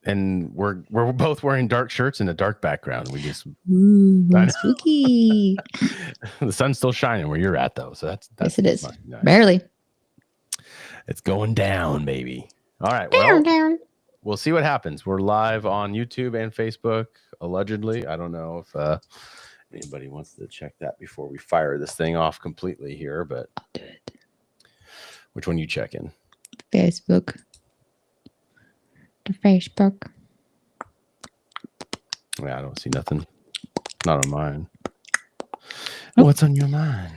and we're both wearing dark shirts and a dark background. We just spooky. The sun's still shining where you're at, though. So that's yes, it is. Nice. Barely. It's going down, baby. All right. Well, we'll see what happens. We're live on YouTube and Facebook, allegedly. I don't know if anybody wants to check that before we fire this thing off completely here, but I'll do it. Which one you checking? Facebook. The Facebook. Yeah, I don't see nothing. Not on mine. Nope. What's on your mind?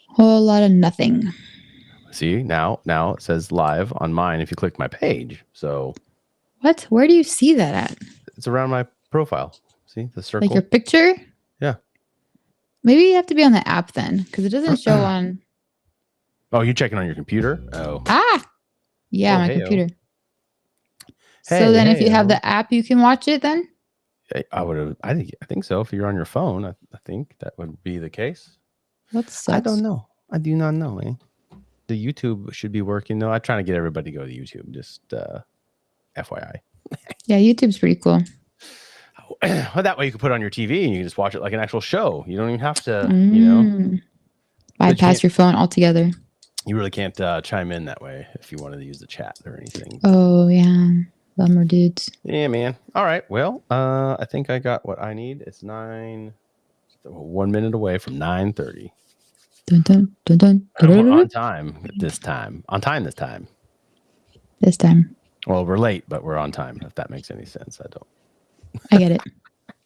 Whole lot of nothing. See, now it says live on mine if you click my page. So what? Where do you see that at? It's around my profile. See the circle? Like your picture? Yeah. Maybe you have to be on the app then, because it doesn't show on. Oh, you're checking on your computer? Oh. Yeah, my computer. So then if you have the app, you can watch it then? I think so. If you're on your phone, I think that would be the case. What sucks? I don't know. I do not know. The YouTube should be working though. I'm trying to get everybody to go to YouTube. Just FYI. Yeah, YouTube's pretty cool. Well, that way you can put it on your TV and you can just watch it like an actual show. You don't even have to, bypass your phone altogether. You really can't chime in that way if you wanted to use the chat or anything. Oh, yeah. Bummer dudes. Yeah, man. All right. Well, I think I got what I need. It's 1 minute away from 9:30. Dun, dun, dun, dun, dun, dun, on time this time. This time. Well, we're late, but we're on time. If that makes any sense. I get it.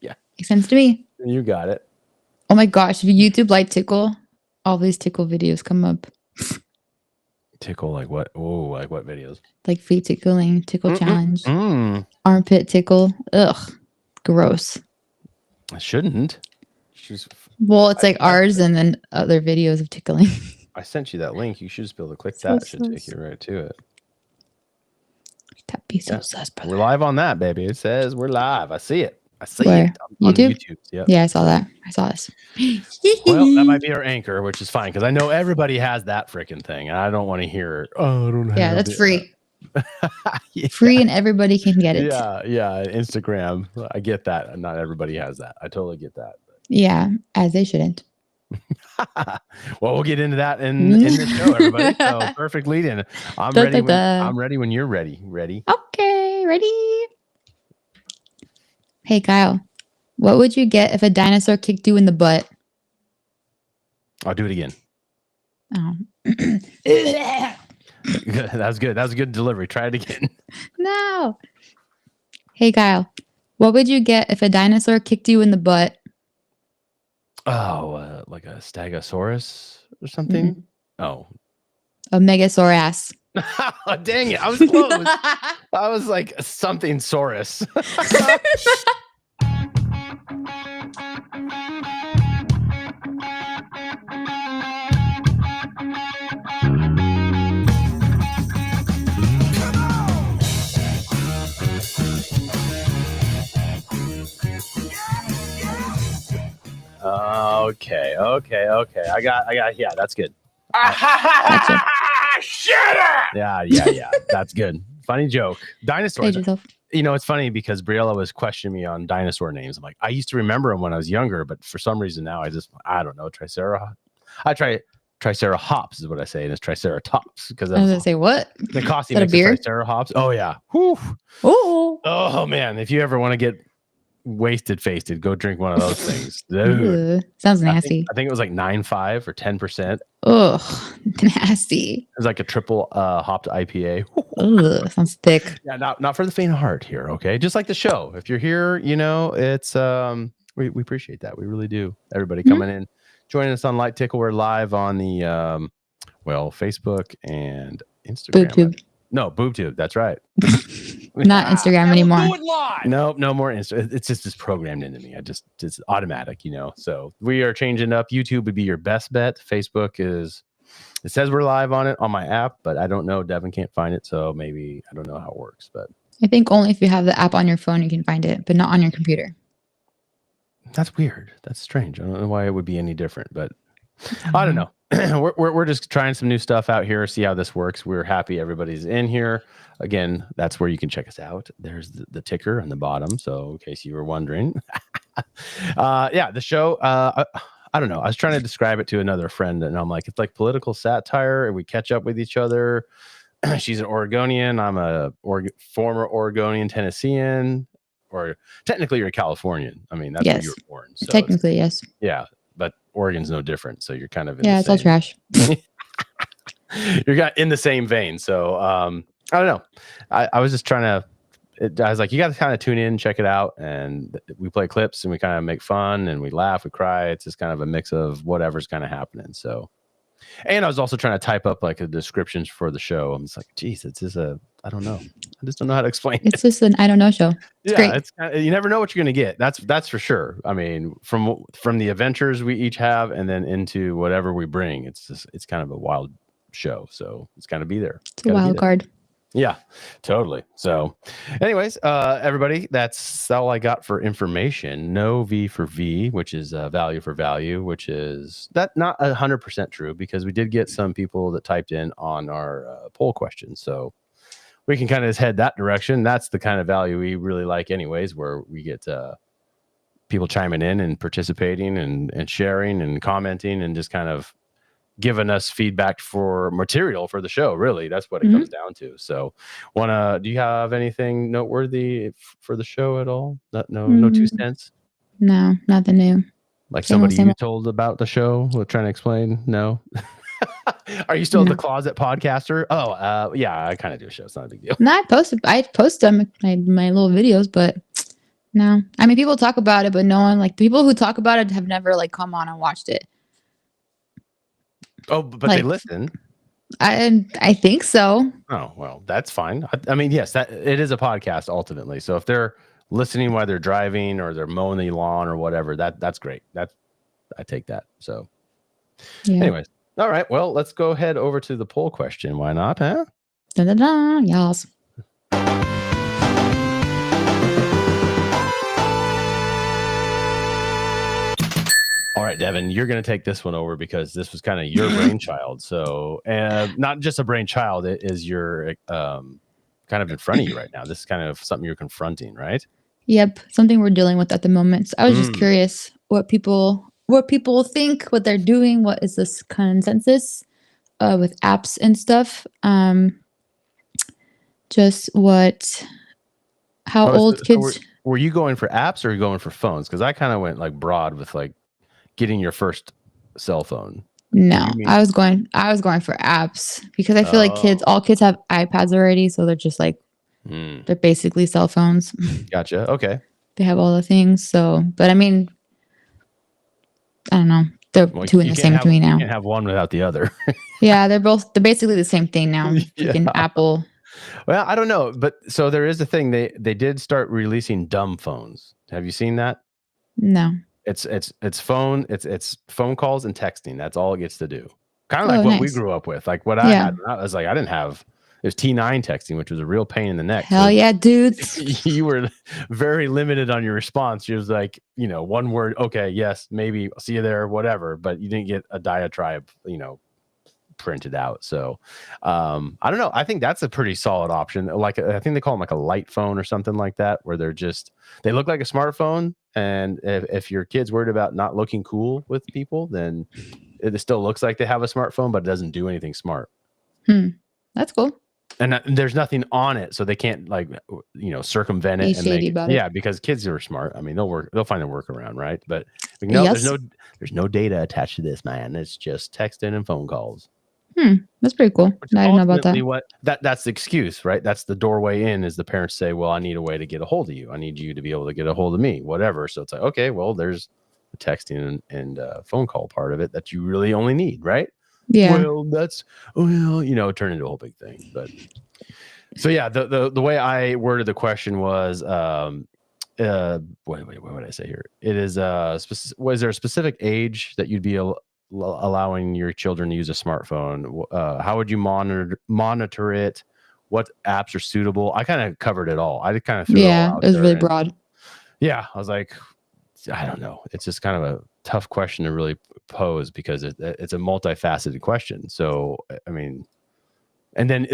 Yeah. Makes sense to me. You got it. Oh my gosh. If you YouTube like Tickle, all these Tickle videos come up. Tickle like what? Oh, like what videos? Like feet tickling, tickle challenge, armpit tickle. Ugh, gross. I shouldn't. Well, it's like ours and then other videos of tickling. I sent you that link. You should just be able to click that. It should take you right to it. That'd be so sus, brother. We're live on that, baby. It says we're live. I see it. Where? On YouTube. Yep. Yeah, I saw that. I saw this. Well, that might be our anchor, which is fine because I know everybody has that freaking thing, and I don't want to hear. Oh, I don't have. Yeah, that's free. Yeah. Free, and everybody can get it. Yeah. Instagram, I get that. Not everybody has that. I totally get that. Yeah, as they shouldn't. Well, we'll get into that in the show, everybody. So perfect lead in. I'm ready. I'm ready when you're ready. Ready? Okay, ready. Hey, Kyle, what would you get if a dinosaur kicked you in the butt? I'll do it again. Oh. That was good. That was a good delivery. Try it again. No. Hey, Kyle, what would you get if a dinosaur kicked you in the butt? Oh, like a Stegosaurus or something? Mm-hmm. Oh. A Megasaurus. Dang it. I was close. I was like something saurus. Okay. I got. Yeah, that's good. Gotcha. Yeah. That's good. Funny joke. Dinosaurs. It's funny because Briella was questioning me on dinosaur names. I'm like, I used to remember them when I was younger, but for some reason now I don't know. Triceratops is what I say, and it's Triceratops because I was gonna say what? The costume makes Triceratops. Oh yeah. Whew. Oh man, if you ever want to get wasted, go drink one of those things. Dude. Sounds nasty. I think it was like 9.5 or 10%. Ugh, nasty. It was like a triple hopped IPA. Ugh, sounds thick. Yeah, not for the faint of heart here. Okay, just like the show. If you're here, it's we appreciate that. We really do. Everybody coming in, joining us on Light Tickle. We're live on the Facebook and Instagram. BoobTube. No, BoobTube. That's right. Not Instagram anymore. No more Insta. It's just programmed into me. It's automatic, So we are changing up. YouTube would be your best bet. Facebook it says we're live on it on my app, but I don't know. Devin can't find it, so maybe I don't know how it works. But I think only if you have the app on your phone you can find it, but not on your computer. That's weird. That's strange. I don't know why it would be any different, but I don't know. we're just trying some new stuff out here, see how this works. We're happy everybody's in here. Again, that's where you can check us out. There's the ticker on the bottom. So in case you were wondering, the show. I don't know. I was trying to describe it to another friend, and I'm like, it's like political satire, and we catch up with each other. She's an Oregonian. I'm a former Oregonian Tennessean, or technically you're a Californian. I mean, that's where you were born. So technically, yes. Yeah, but Oregon's no different. So you're kind of it's all trash. You're in the same vein. So I don't know. I was just trying to. I was like, you got to kind of tune in, check it out, and we play clips and we kind of make fun and we laugh, we cry. It's just kind of a mix of whatever's kind of happening. So, and I was also trying to type up like the descriptions for the show. I'm just like, geez, it's just I don't know. I just don't know how to explain it. It's just an I don't know show. It's great. It's you never know what you're going to get. That's for sure. I mean, from the adventures we each have, and then into whatever we bring, it's kind of a wild show. So it's got to be there. It's a wild card. Yeah, totally. So anyways, everybody, that's all I got for information. No V for V, which is value for value, which is that not 100% true, because we did get some people that typed in on our poll question. So we can kind of just head that direction. That's the kind of value we really like anyways, where we get people chiming in and participating and sharing and commenting and just kind of giving us feedback for material for the show. Really, that's what it comes down to. So do you have anything noteworthy for the show at all? No 2 cents? No, nothing new. Like somebody you told about the show, trying to explain? No. Are you still the closet podcaster? Oh, yeah, I kind of do a show. It's not a big deal. No, I post them, my little videos, but no. I mean, people talk about it, but no one, like, people who talk about it have never like come on and watched it. Oh, but they listen. I think so. Oh, well, that's fine. I mean, yes, it is a podcast ultimately. So if they're listening while they're driving or they're mowing the lawn or whatever, that's great. I take that. So anyways, all right. Well, let's go ahead over to the poll question. Why not, huh? Yes. All right, Devin, you're going to take this one over because this was kind of your brainchild. So, not just a brainchild, it is your kind of in front of you right now. This is kind of something you're confronting, right? Yep, something we're dealing with at the moment. So I was just curious what people think, what they're doing, what is this consensus with apps and stuff. Just how old kids. So were you going for apps or are you going for phones? Because I kind of went like broad with like getting your first cell phone. No, I was going for apps because I feel like all kids have iPads already, so they're just like they're basically cell phones. Gotcha. Okay. They have all the things. So, but I mean, I don't know. They're two in the same to me now. You can't have one without the other. Yeah, they're basically the same thing now. Freaking Apple. Well, I don't know, but so there is a thing. They did start releasing dumb phones. Have you seen that? No. It's phone calls and texting. That's all it gets to do. Kind of like what we grew up with. Like what I had. I was like, I didn't have. There's T9 texting, which was a real pain in the neck. Hell yeah, dudes. You were very limited on your response. You was like, one word. Okay, yes, maybe. See you there. Whatever. But you didn't get a diatribe. Printed out. So I don't know. I think that's a pretty solid option. Like I think they call them like a light phone or something like that, where they look like a smartphone. And if your kid's worried about not looking cool with people, then it still looks like they have a smartphone, but it doesn't do anything smart. That's cool. And there's nothing on it, so they can't circumvent it. Because kids are smart. I mean, they'll find a workaround, right? But there's no data attached to this, man. It's just texting and phone calls. That's pretty cool. I didn't know about that. That's the excuse, right? That's the doorway in, is the parents say, well, I need a way to get a hold of you. I need you to be able to get a hold of me, whatever. So it's like, okay, well, there's the texting and phone call part of it that you really only need, right? Yeah. Well, it turned into a whole big thing. But so yeah, the way I worded the question was, what would I say here? It is was there a specific age that you'd be allowing your children to use a smartphone? How would you monitor it? What apps are suitable? I kind of covered it all. I kind of threw it all out. It was really broad. Yeah, I was like, I don't know. It's just kind of tough question to really pose because it's a multifaceted question. So, I mean, and then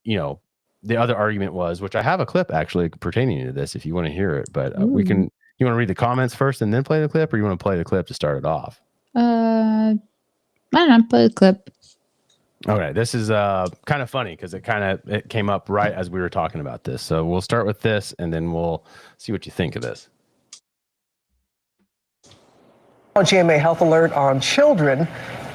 the other argument was, which I have a clip actually pertaining to this if you want to hear it, but we can. You want to read the comments first and then play the clip, or you want to play the clip to start it off? I don't know. Play the clip. Okay, this is kind of funny because it came up right as we were talking about this. So we'll start with this, and then we'll see what you think of this. On GMA Health Alert on children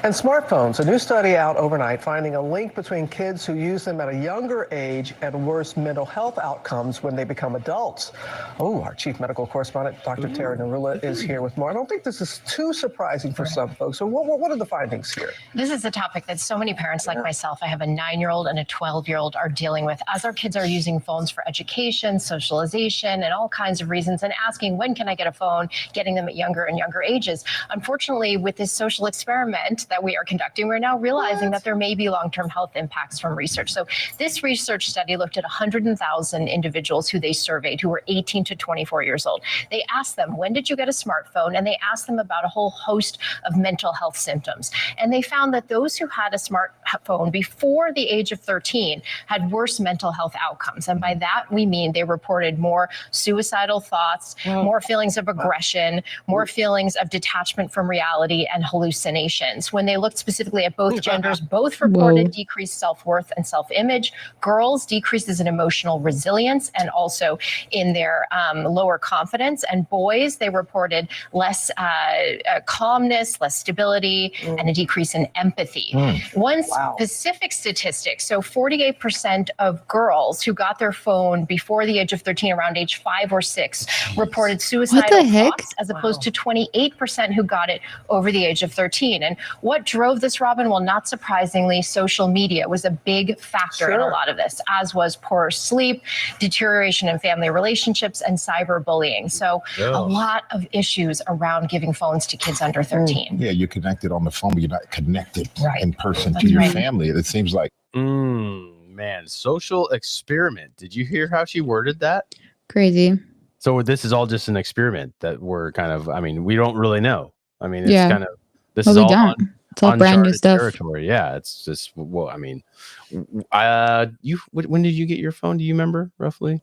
and smartphones. A new study out overnight finding a link between kids who use them at a younger age and worse mental health outcomes when they become adults. Oh, our chief medical correspondent, Dr. Tara Narula, is here with more. I don't think this is too surprising for some folks. So what are the findings here? This is a topic that so many parents like myself, I have a 9-year-old and a 12-year-old, are dealing with as our kids are using phones for education, socialization, and all kinds of reasons, and asking, when can I get a phone, getting them at younger and younger ages. Unfortunately, with this social experiment that we are conducting, we're now realizing that there may be long-term health impacts from research. So this research study looked at 100,000 individuals who they surveyed who were 18 to 24 years old. They asked them, when did you get a smartphone? And they asked them about a whole host of mental health symptoms. And they found that those who had a smartphone before the age of 13 had worse mental health outcomes. And by that, we mean they reported more suicidal thoughts, more feelings of aggression, more feelings of detachment from reality, and hallucinations. When they looked specifically at both genders, both reported decreased self-worth and self-image. Girls, decreases in emotional resilience and also in their lower confidence. And boys, they reported less calmness, less stability, and a decrease in empathy. One specific statistic, so 48% of girls who got their phone before the age of 13, around age 5 or 6, reported suicidal thoughts, as opposed to 28% who got it over the age of 13. And what drove this, Robin? Well, not surprisingly, social media was a big factor in a lot of this, as was poor sleep, deterioration in family relationships, and cyberbullying. So a lot of issues around giving phones to kids under 13. Yeah, you're connected on the phone, but you're not connected in person to your family. It seems like. Man, social experiment. Did you hear how she worded that? Crazy. So this is all just an experiment that we're kind of, I mean, we don't really know. I mean, it's kind of, this is all it's all brand new stuff. Territory. Yeah, it's just, well, I mean, when did you get your phone? Do you remember roughly?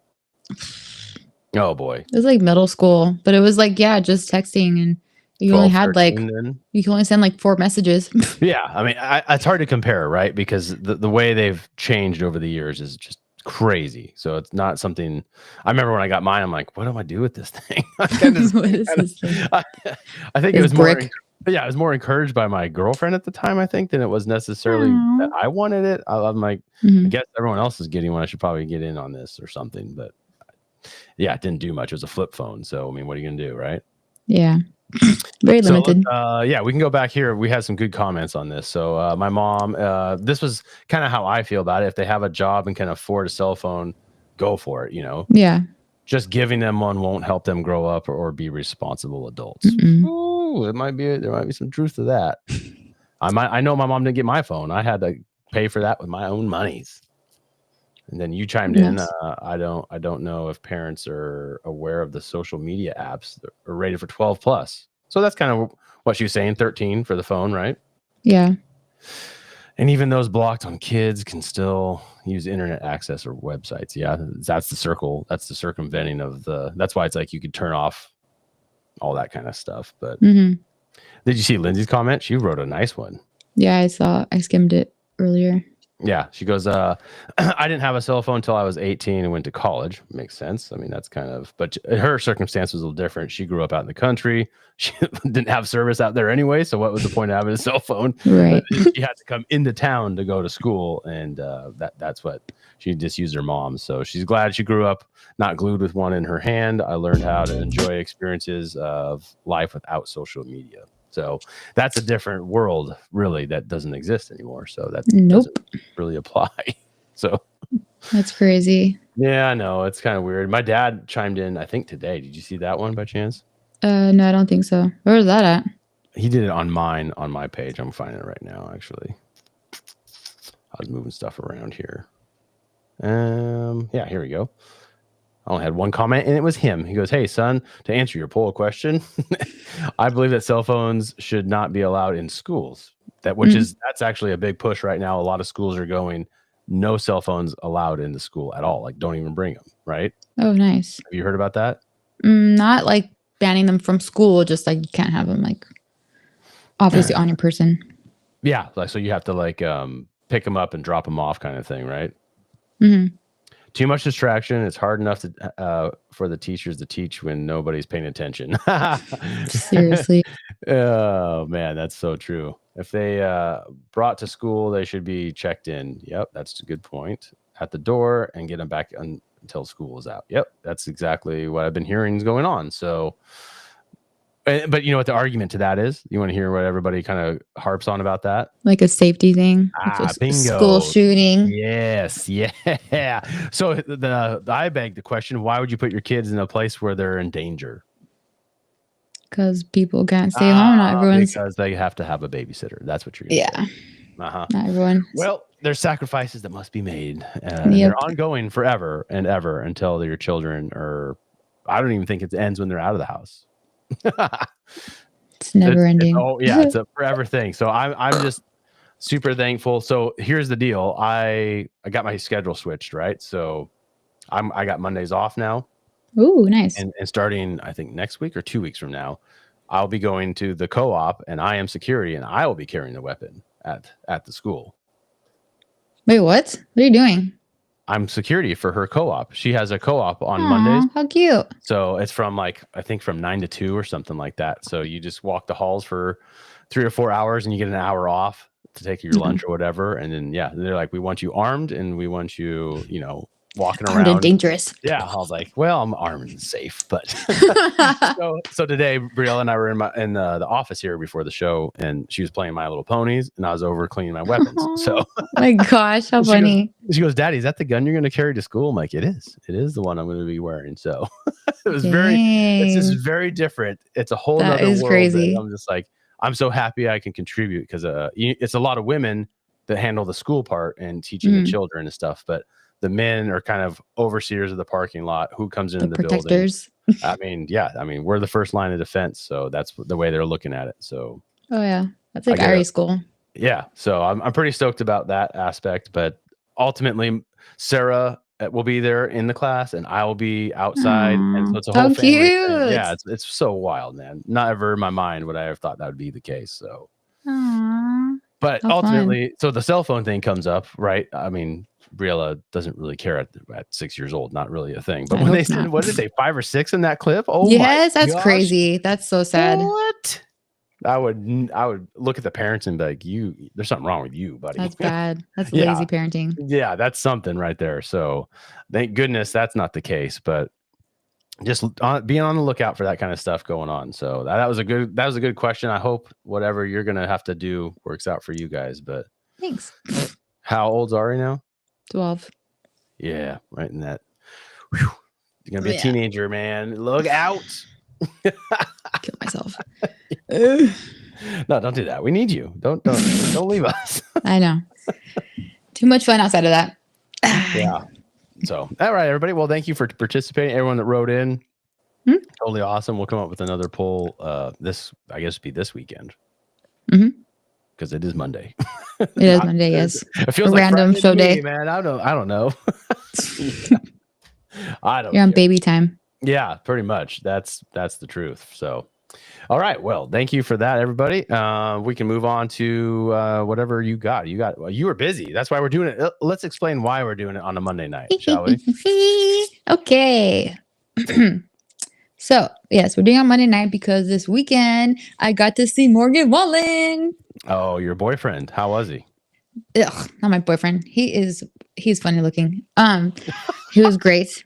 Oh boy. It was like middle school, but it was like, just texting, and you only had like, you can only send like 4 messages. Yeah. I mean, it's hard to compare, right? Because the way they've changed over the years is just crazy. So it's not something. I remember when I got mine, I'm like, what do I do with this thing? I think it was more. Yeah, I was more encouraged by my girlfriend at the time, I think, than it was necessarily that I wanted it. I'm like, I guess everyone else is getting one. I should probably get in on this or something. But yeah, it didn't do much. It was a flip phone. So I mean, what are you gonna do, right? Yeah. Very limited. Yeah, we can go back here. We had some good comments on this. So my mom, this was kind of how I feel about it. If they have a job and can afford a cell phone, go for it, Yeah. Just giving them one won't help them grow up or be responsible adults. Ooh, there might be some truth to that. I know my mom didn't get my phone. I had to pay for that with my own monies. And then you chimed in. I don't know if parents are aware of the social media apps that are rated for 12 plus. So that's kind of what she was saying, 13 for the phone, right? Yeah. And even those blocked on kids can still use internet access or websites. Yeah, that's the circle. That's the circumventing of that's why it's like you could turn off all that kind of stuff. But did you see Lindsay's comment? She wrote a nice one. Yeah, I skimmed it earlier. Yeah, she goes, I didn't have a cell phone until I was 18 and went to college. Makes sense. I mean, that's kind of, but her circumstance was a little different. She grew up out in the country. She didn't have service out there anyway. So what was the point of having a cell phone? Right. She had to come into town to go to school. And that's what she just used her mom. So she's glad she grew up not glued with one in her hand. I learned how to enjoy experiences of life without social media. So that's a different world, really, that doesn't exist anymore. So that doesn't really apply. So that's crazy. Yeah, I know. It's kind of weird. My dad chimed in, I think today. Did you see that one by chance? No, I don't think so. Where was that at? He did it on my page. I'm finding it right now, actually. I was moving stuff around here. Yeah, here we go. I only had one comment, and it was him. He goes, "Hey, son, to answer your poll question, I believe that cell phones should not be allowed in schools. That's actually a big push right now. A lot of schools are going no cell phones allowed in the school at all. Like, don't even bring them. Right? Oh, nice. Have you heard about that? Not like banning them from school, just like you can't have them like obviously on your person. Yeah, like so you have to like pick them up and drop them off, kind of thing, right? Mm-hmm. Too much distraction. It's hard enough to for the teachers to teach when nobody's paying attention. Seriously. Oh man, that's so true. If they brought to school, they should be checked in. Yep, that's a good point. At the door and get them back until school is out. Yep, that's exactly what I've been hearing is going on. So, but you know what the argument to that is? You want to hear what everybody kind of harps on about that? Like a safety thing. Bingo. School shooting. Yes, yeah. So I beg the question: why would you put your kids in a place where they're in danger? Because people can't stay home. Not everyone's. Because they have to have a babysitter. That's what you're going to say. Not everyone. Well, there's sacrifices that must be made. They're ongoing forever and ever until your children are. I don't even think it ends when they're out of the house. It's never ending. It's a forever thing. So I'm just super thankful. So here's the deal. I got my schedule switched, right? So I got Mondays off now. Ooh, nice. And starting, I think next week or 2 weeks from now, I'll be going to the co-op, and I am security, and I will be carrying the weapon at the school. Wait, what? What are you doing? I'm security for her co-op. She has a co-op on Mondays. How cute. So it's from I think from 9 to 2 or something like that. So you just walk the halls for 3 or 4 hours and you get an hour off to take your lunch or whatever. And then, they're like, we want you armed and we want you, walking around. Dangerous. Yeah. I was like, well, I'm armed and safe, but so today Brielle and I were in the office here before the show, and she was playing My Little Ponies and I was over cleaning my weapons. So oh my gosh, how funny. She goes, Daddy, is that the gun you're going to carry to school? I'm like, it is the one I'm going to be wearing. So it's just very different. It's a whole other world. Crazy. I'm just like, I'm so happy I can contribute because it's a lot of women that handle the school part and teaching the children and stuff. But the men are kind of overseers of the parking lot who comes into the protectors. building. I mean, we're the first line of defense. So that's the way they're looking at it. So, oh yeah, that's like Irish school. Yeah. So I'm pretty stoked about that aspect, but ultimately Sarah will be there in the class and I will be outside. And so it's a whole family thing. Yeah. It's so wild, man. Not ever in my mind would I have thought that would be the case. So, but ultimately, so the cell phone thing comes up, right? I mean, Briella doesn't really care at 6 years old, not really a thing. But when they said, what did they say, 5 or 6 in that clip? Oh, yes, that's crazy. That's so sad. What? I would look at the parents and be like, there's something wrong with you, buddy. That's bad. That's lazy parenting. Yeah, that's something right there. So thank goodness that's not the case, but just being on the lookout for that kind of stuff going on. So that was a good question. I hope whatever you're going to have to do works out for you guys, but thanks. How old's Ari now? 12. Yeah, right in that. Whew, you're gonna be a teenager, man. Look out! Kill myself. No, don't do that. We need you. Don't leave us. I know. Too much fun outside of that. Yeah. So, all right, everybody. Well, thank you for participating. Everyone that wrote in, totally awesome. We'll come up with another poll. This be this weekend. Because it is Monday. It is Monday, yes. It feels a like random Friday show day, man. I don't know. I don't. You're on baby time. Yeah, pretty much. That's the truth. So, all right. Well, thank you for that, everybody. We can move on to whatever you got. You were busy. That's why we're doing it. Let's explain why we're doing it on a Monday night, shall we? Okay. So, yes, we're doing it on Monday night because this weekend I got to see Morgan Wallen. Oh, your boyfriend. How was he? Ugh, not my boyfriend. He's funny looking. He was great.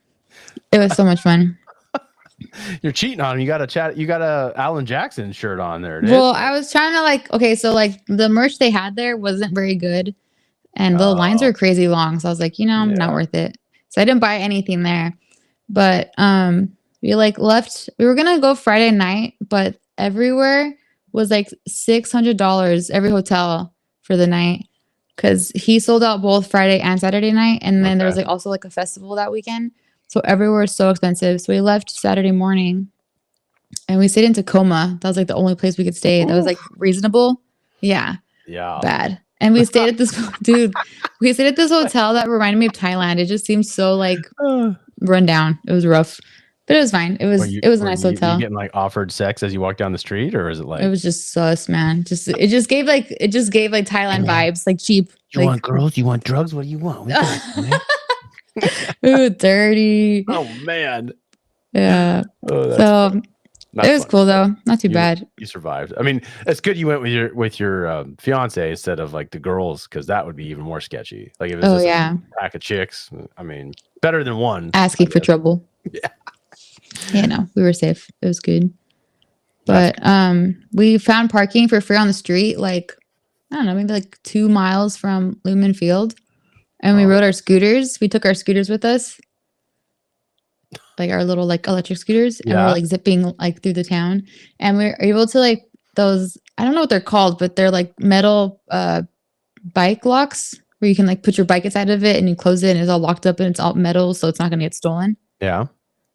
It was so much fun. You're cheating on him. You got a Alan Jackson shirt on there, dude. Well, I was trying to the merch they had there wasn't very good. And the lines were crazy long. So I was like, not worth it. So I didn't buy anything there. But we left. We were gonna go Friday night, but everywhere was like $600 every hotel for the night because he sold out both Friday and Saturday night, and then there was also a festival that weekend. So everywhere is so expensive. So we left Saturday morning and we stayed in Tacoma. That was like the only place we could stay. That was like reasonable. Yeah. Yeah. Bad. And we stayed at this dude. We stayed at this hotel that reminded me of Thailand. It just seemed so like run down. It was rough, but it was fine. It was a nice hotel. You getting like offered sex as you walk down the street, or is it like it was just sus, man? It just gave like Thailand vibes, like cheap. You want girls? You want drugs? What do you want? Ooh, dirty. Oh man. Yeah. Oh, so it was cool though. Not too bad. You survived. I mean, it's good you went with your fiance instead of like the girls, because that would be even more sketchy. Like if it was just a pack of chicks. I mean, better than one. Asking for trouble. Yeah. Yeah, no, we were safe. It was good. But we found parking for free on the street, like I don't know, maybe like 2 miles from Lumen Field. And we rode our scooters. We took our scooters with us. Like our little like electric scooters. And we were like zipping like through the town. And we were able to like those, I don't know what they're called, but they're like metal bike locks where you can like put your bike inside of it and you close it and it's all locked up and it's all metal, so it's not gonna get stolen. Yeah.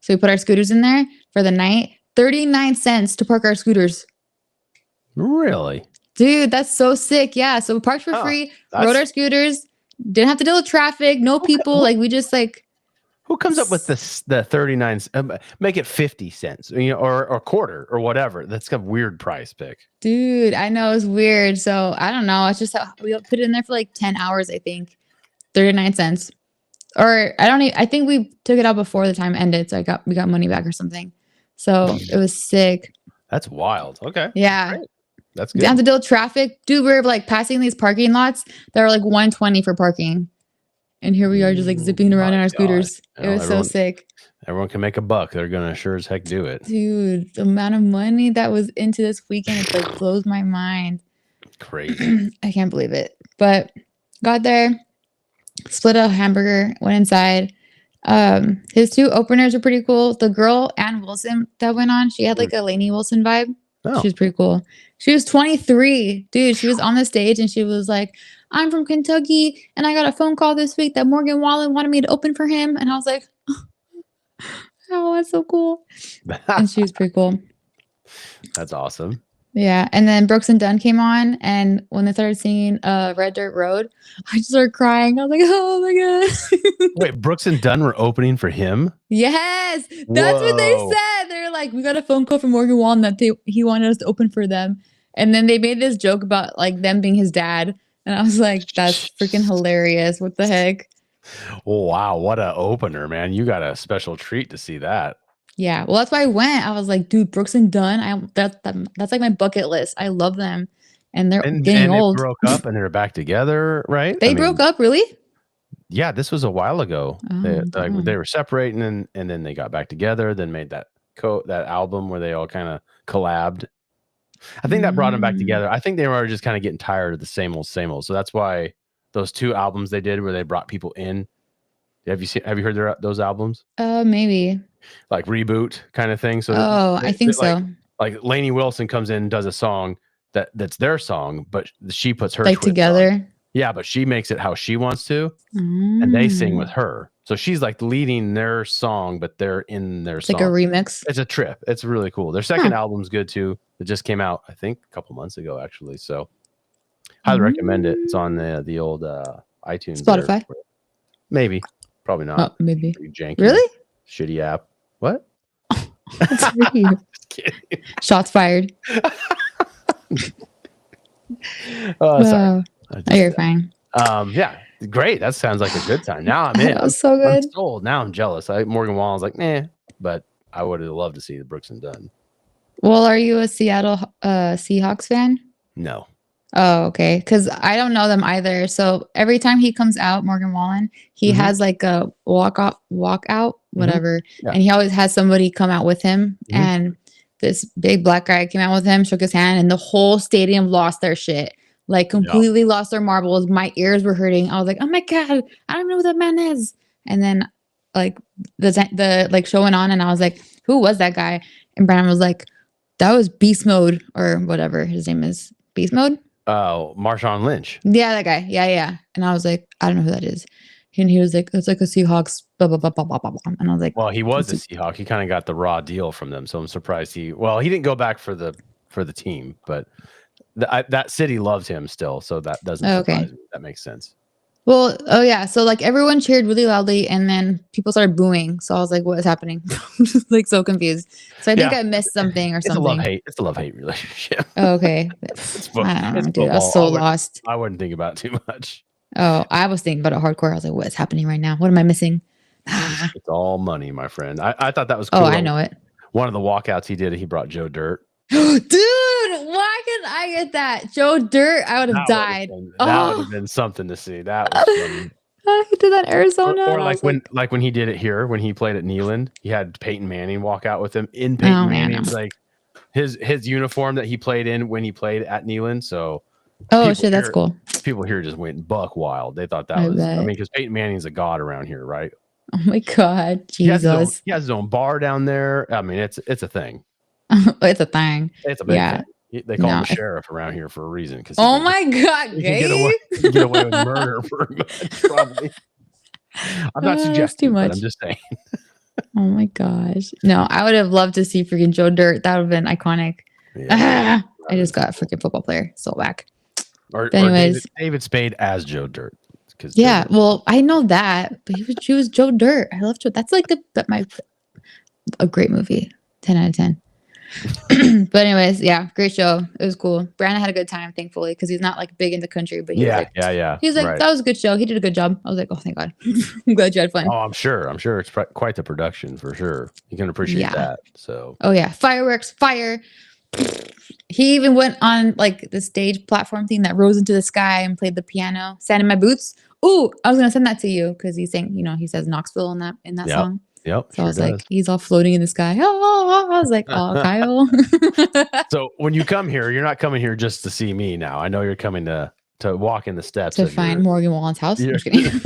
So we put our scooters in there for the night. 39 cents to park our scooters. Really? Dude, that's so sick. Yeah. So we parked for free, rode our scooters, didn't have to deal with traffic, no people. Like we just like. Who comes up with the 39? Make it 50 cents, or a quarter or whatever. That's a weird price pick. Dude, I know it's weird. So I don't know. It's just how we put it in there for like 10 hours, I think. 39 cents. Or I think we took it out before the time ended. So we got money back or something. So it was sick. That's wild. Okay. Yeah. Great. That's good. Didn't have to deal with traffic. Dude, we were like passing these parking lots that are like $120 for parking. And here we are just like zipping around in our scooters. It was so sick. Everyone can make a buck. They're going to sure as heck do it. Dude, the amount of money that was into this weekend, it like blows my mind. Crazy. I can't believe it. But got there, split a hamburger, went inside. His 2 openers were pretty cool. The girl, Ann Wilson, that went on, she had like a Lainey Wilson vibe. Oh. She was pretty cool. She was 23. Dude, she was on the stage and she was like, I'm from Kentucky and I got a phone call this week that Morgan Wallen wanted me to open for him. And I was like, oh, that's so cool. And she was pretty cool. That's awesome. Yeah. And then Brooks and Dunn came on, and when they started singing Red Dirt Road, I just started crying. I was like, oh my God. Wait, Brooks and Dunn were opening for him? Yes. That's what they said. They're like, we got a phone call from Morgan Wallen that he wanted us to open for them. And then they made this joke about like them being his dad. And I was like, that's freaking hilarious. What the heck? Oh, wow. What a opener, man. You got a special treat to see that. Yeah. Well, that's why I went. I was like, dude, Brooks and Dunn, that's like my bucket list. I love them. And they're getting old. They broke up and they're back together, right? They broke up, really? Yeah, this was a while ago. They were separating and then they got back together, then made that album where they all kind of collabed. I think that brought them back together. I think they were just kind of getting tired of the same old. So that's why those 2 albums they did where they brought people in. Have you heard those albums? Maybe. Like reboot kind of thing. So I think so. Like Lainey Wilson comes in and does a song that's their song, but she puts her like together. Yeah, but she makes it how she wants to, and they sing with her. So she's like leading their song, but they're in their song. Like a remix. It's a trip. It's really cool. Their second album's good too. It just came out, I think, a couple months ago, actually. So highly recommend it. It's on the old iTunes. Spotify. Maybe. Probably not. Oh, maybe. Pretty janky. Really? Shitty app. What? Just kidding. Shots fired. Sorry. You're fine. Yeah, great. That sounds like a good time. Now I'm in. That was so good. I'm sold. Now I'm jealous. Morgan Wallen's like, but I would have loved to see the Brooks and Dunn. Well, are you a Seattle Seahawks fan? No. Oh, okay. Because I don't know them either. So every time he comes out, Morgan Wallen, he has like a walk out, whatever. Yeah. And he always has somebody come out with him. And this big black guy came out with him, shook his hand, and the whole stadium lost their shit. Like completely lost their marbles. My ears were hurting. I was like, oh my God, I don't know who that man is. And then like the like show went on and I was like, who was that guy? And Brandon was like, that was Beast Mode or whatever his name is. Beast Mode? Oh, Marshawn Lynch. Yeah, that guy. Yeah. And I was like, I don't know who that is. And he was like, it's like a Seahawks, blah, blah, blah, blah, blah, blah, blah. And I was like, well, he was a Seahawk. He kind of got the raw deal from them. So I'm surprised he didn't go back for the team, but that city loves him still. So that doesn't surprise me. That makes sense. Well, oh yeah. So like everyone cheered really loudly and then people started booing. So I was like, what is happening? I'm just like so confused. So I think I missed something or something. It's a love-hate relationship. Oh, okay. I don't know, dude. I was so lost. I wouldn't think about it too much. Oh, I was thinking about it hardcore. I was like, what is happening right now? What am I missing? It's all money, my friend. I thought that was cool. Oh, I know it. One of the walkouts he did, he brought Joe Dirt. Dude, why couldn't I get that? Joe Dirt, I would have died. That would have been something to see. That was funny. He did that in Arizona. Or like when he did it here, when he played at Neyland, he had Peyton Manning walk out with him in Peyton Manning's like his uniform that he played in when he played at Neyland. So shit, that's cool. People here just went buck wild. They thought that was, I mean, because Peyton Manning's a god around here, right? Oh my God, Jesus! He has his own bar down there. I mean, it's a thing. It's a thing. It's a big thing. They call him the sheriff around here for a reason. Because my God, he can get away with murder probably. I'm not suggesting, but I'm just saying. Oh my gosh, no! I would have loved to see freaking Joe Dirt. That would have been iconic. Yeah, I just got a freaking football player so back. Or David Spade as Joe Dirt. Yeah, well, I know that, but she was Joe Dirt. I love Joe. That's like a great movie. 10 out of 10. But anyways, yeah, great show. It was cool. Brandon had a good time, thankfully, because he's not like big into country. But he was like, that was a good show. He did a good job. I was like, oh, thank God. I'm glad you had fun. Oh, I'm sure it's quite the production for sure. You can appreciate that. So. Oh yeah, fireworks, fire. He even went on like the stage platform thing that rose into the sky and played the piano. Sand in my boots. Ooh, I was gonna send that to you because he sang. He says Knoxville in that song. Yep. So I was like, he's all floating in the sky. Oh, I was like, oh, Kyle. So when you come here, you're not coming here just to see me now. I know you're coming to walk in the steps. To find Morgan Wallen's house. I'm just kidding.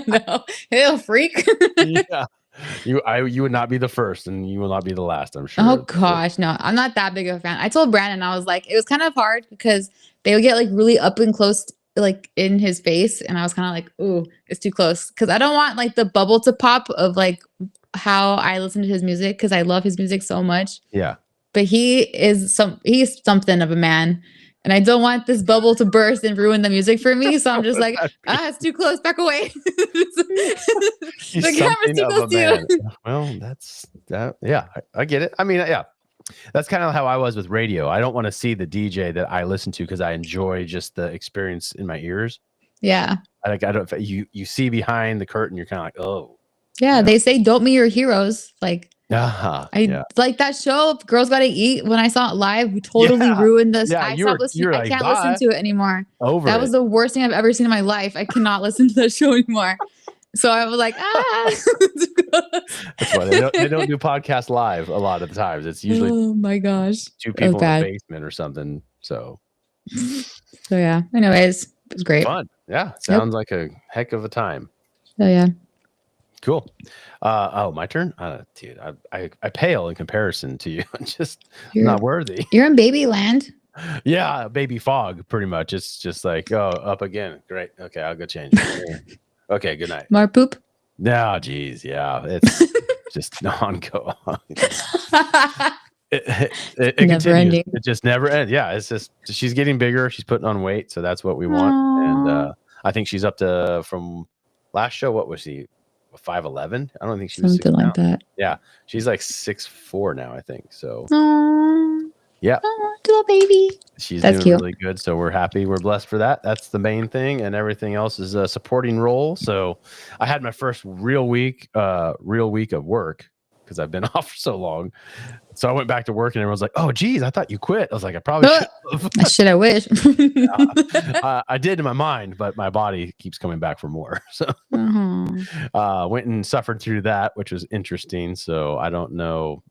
No. Hey, freak. Yeah. You would not be the first and you will not be the last, I'm sure. Oh gosh, no. I'm not that big of a fan. I told Brandon, I was like, it was kind of hard because they would get like really up and close like in his face and I was kind of like, ooh, it's too close because I don't want like the bubble to pop of like how I listen to his music because I love his music so much. Yeah. But he's something of a man and I don't want this bubble to burst and ruin the music for me. So I'm just like, it's too close, back away. The camera's too close to you. Well, that's that. Yeah, I get it. I mean, yeah. That's kind of how I was with radio. I don't want to see the DJ that I listen to because I enjoy just the experience in my ears. Yeah. I don't. You see behind the curtain, you're kind of like, oh. Yeah, they say don't meet your heroes. Like, like that show, Girls Gotta Eat. When I saw it live, we totally ruined this. I can't listen to it anymore. That was the worst thing I've ever seen in my life. I cannot listen to that show anymore. So I was like, That's why they don't do podcasts live a lot of the times. It's usually two people in the basement or something. So yeah. Anyways, it was great. Fun. Yeah. Sounds like a heck of a time. Oh yeah. Cool. My turn. Dude, I pale in comparison to you. I'm just not worthy. You're in baby land. Yeah, baby fog, pretty much. It's just like, up again. Great. Okay, I'll go change it. Okay, good night. More poop? No, geez, yeah. It's just ongoing. It continues. Ending. It just never ends. Yeah, it's just she's getting bigger. She's putting on weight, so that's what we want. And I think she's up to from last show. What was she? 5'11"? I don't think she was something like that. Yeah, she's like 6'4" now, I think. So yeah, little baby. She's doing really good. So we're happy. We're blessed for that. That's the main thing, and everything else is a supporting role. So I had my first real week of work because I've been off for so long. So I went back to work, and everyone's like, "Oh, geez, I thought you quit." I was like, "I probably should." Shit, I wish. I did in my mind, but my body keeps coming back for more. So went and suffered through that, which was interesting. So I don't know.